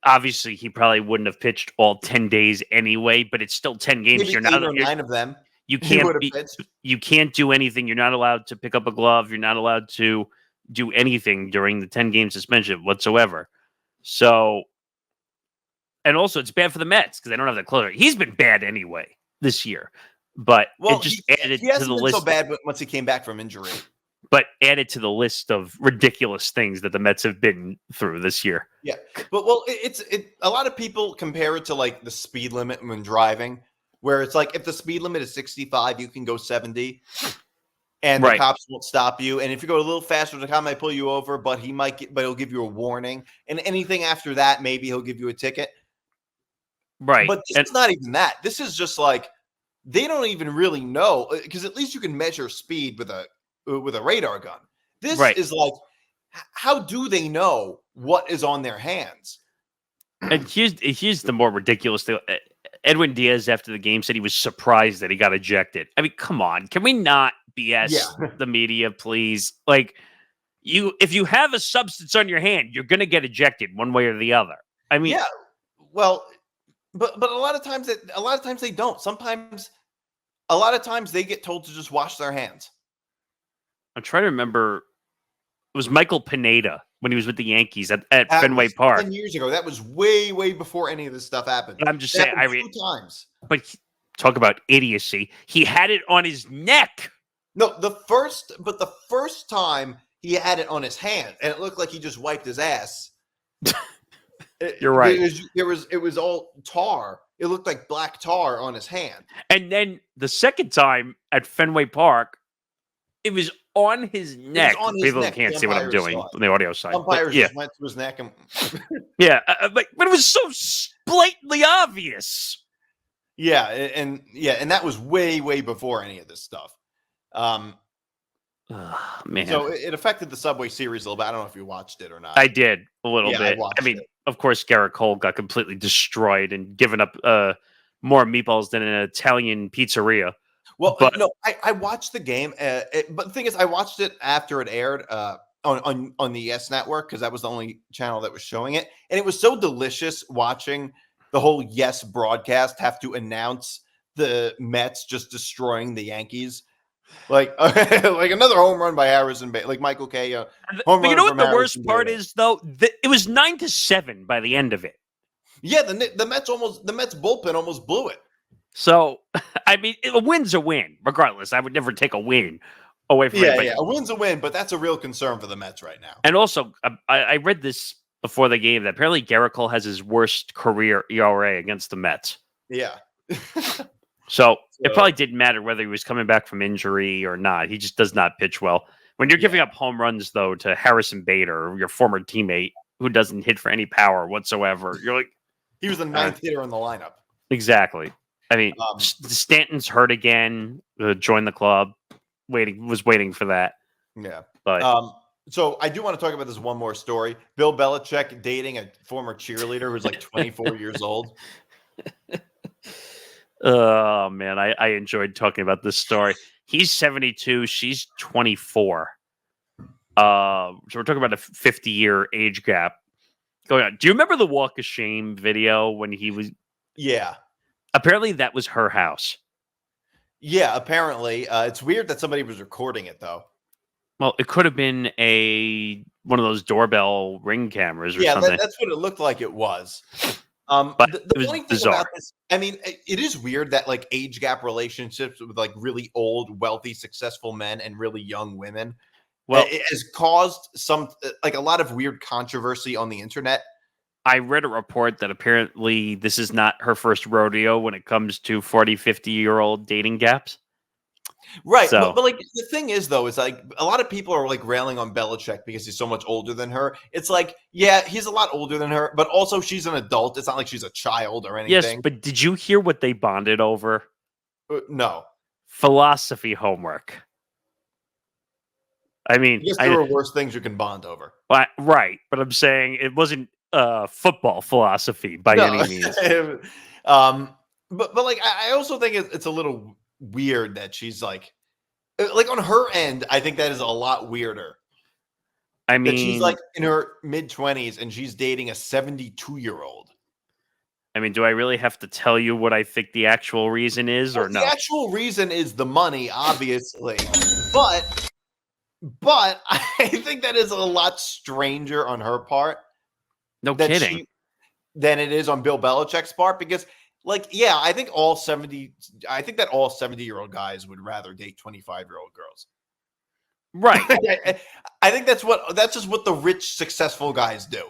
obviously he probably wouldn't have pitched all 10 days anyway, but it's still 10 games. Maybe 8 or 9 of them. You can't do anything. You're not allowed to pick up a glove. You're not allowed to do anything during the 10-game suspension whatsoever. So, and also it's bad for the Mets because they don't have the closer. He's been bad anyway this year. But it just added to the list. So bad once he came back from injury. But added to the list of ridiculous things that the Mets have been through this year. Yeah, but it's a lot of people compare it to like the speed limit when driving, where it's like if the speed limit is 65, you can go 70, and the cops won't stop you. And if you go a little faster, the cop might pull you over, but he'll give you a warning. And anything after that, maybe he'll give you a ticket. Right. But this is not even that. This is just like. They don't even really know because at least you can measure speed with a with a radar gun. This Right. is like, how do they know what is on their hands? And here's the more ridiculous thing. Edwin Diaz after the game said he was surprised that he got ejected. I mean, come on, can we not BS the media, please? Like, if you have a substance on your hand, you're gonna get ejected one way or the other. I mean, yeah, well, but a lot of times they don't. Sometimes, a lot of times they get told to just wash their hands. I'm trying to remember. It was Michael Pineda when he was with the Yankees at Fenway Park 10 years ago. That was way before any of this stuff happened. But I'm just saying, two times. But talk about idiocy. He had it on his neck. No, the first time he had it on his hand, and it looked like he just wiped his ass. You're right. It was all tar. It looked like black tar on his hand. And then the second time at Fenway Park, it was on his neck. People can't see what I'm doing on the audio side. Umpires just went to his neck and but it was so blatantly obvious. Yeah, and that was way before any of this stuff. Man. So it affected the Subway Series a little bit. I don't know if you watched it or not. I did a little bit. I mean, it. Of course, Garrett Cole got completely destroyed and given up more meatballs than an Italian pizzeria. Well, no, I watched the game, but the thing is, I watched it after it aired on the Yes Network because that was the only channel that was showing it, and it was so delicious watching the whole Yes broadcast have to announce the Mets just destroying the Yankees, like another home run by Harrison Bader, like Michael K. But you know what the worst part is, though? It was 9-7 by the end of it. Yeah, the Mets bullpen almost blew it. So, I mean, a win's a win, regardless. I would never take a win away from it. Yeah, a win's a win, but that's a real concern for the Mets right now. And also, I read this before the game that apparently Garrett Cole has his worst career ERA against the Mets. Yeah. So it probably didn't matter whether he was coming back from injury or not. He just does not pitch well. When you're giving up home runs, though, to Harrison Bader, your former teammate, who doesn't hit for any power whatsoever, you're like... He was the ninth hitter in the lineup. Exactly. I mean, Stanton's hurt again. Joined the club. Was waiting for that. Yeah. But so I do want to talk about this one more story. Bill Belichick dating a former cheerleader who's like 24 years old. Oh man, I enjoyed talking about this story. He's 72. She's 24. So we're talking about a 50-year age gap going on. Do you remember the Walk of Shame video when he was? Yeah. Apparently that was her house. Yeah, apparently. It's weird that somebody was recording it, though. Well, it could have been one of those doorbell ring cameras or something. Yeah, that's what it looked like it was. But the funny thing about this, I mean, it is weird that like age gap relationships with like really old, wealthy, successful men and really young women, well, it has caused a lot of weird controversy on the internet. I read a report that apparently this is not her first rodeo when it comes to 40, 50-year-old dating gaps. Right. So, but like the thing is, though, is like a lot of people are like railing on Belichick because he's so much older than her. It's like, yeah, he's a lot older than her, but also she's an adult. It's not like she's a child or anything. Yes, but did you hear what they bonded over? No. Philosophy homework. I mean, yes, there are worse things you can bond over. Right, but I'm saying it wasn't football philosophy by any means. But like I also think it's a little weird that she's like on her end. I think that is a lot weirder. I mean, that she's like in her mid-20s and she's dating a 72-year-old. I mean, do I really have to tell you what I think the actual reason is, or no? The actual reason is the money, obviously, but I think that is a lot stranger on her part. No kidding. Than it is on Bill Belichick's part, because, like, yeah, I think that all 70-year-old guys would rather date 25-year-old girls. Right. I think that's just what the rich, successful guys do.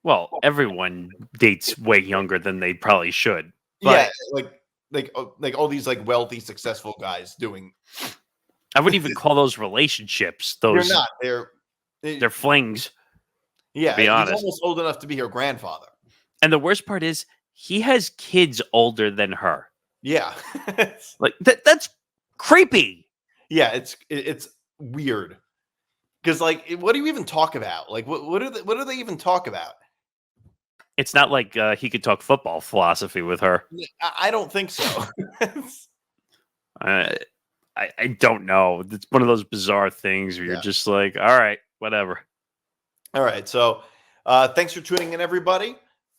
Well, everyone dates way younger than they probably should. But yeah, like all these like wealthy, successful guys doing. I wouldn't even call those relationships. Those they're not. They're flings. Yeah, to be honest. He's almost old enough to be her grandfather. And the worst part is he has kids older than her. Yeah. Like that's creepy. Yeah, it's weird because like, what do you even talk about? Like, what do they even talk about? It's not like he could talk football philosophy with her. Yeah, I don't think so. I I don't know. It's one of those bizarre things where you're Yeah. just like, all right, whatever. All right, so thanks for tuning in, everybody.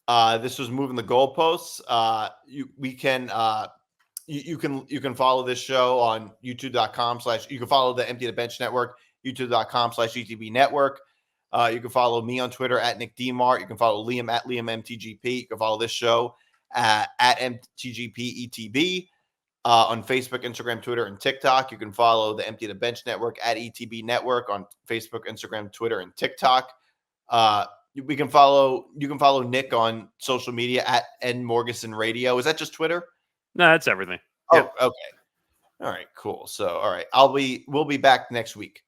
This was moving the goalposts. You can follow this show on youtube.com/. You can follow the Empty the Bench Network, youtube.com/ETB Network. You can follow me on Twitter at Nick DMart. You can follow Liam at Liam MTGP. You can follow this show at MTGP ETB. On Facebook, Instagram, Twitter, and TikTok. You can follow the Empty the Bench Network at ETB Network on Facebook, Instagram, Twitter, and TikTok. You can follow Nick on social media at Morgasen Radio. Is that just Twitter? No, that's everything. Oh, okay. All right, cool. So, all right, we'll be back next week.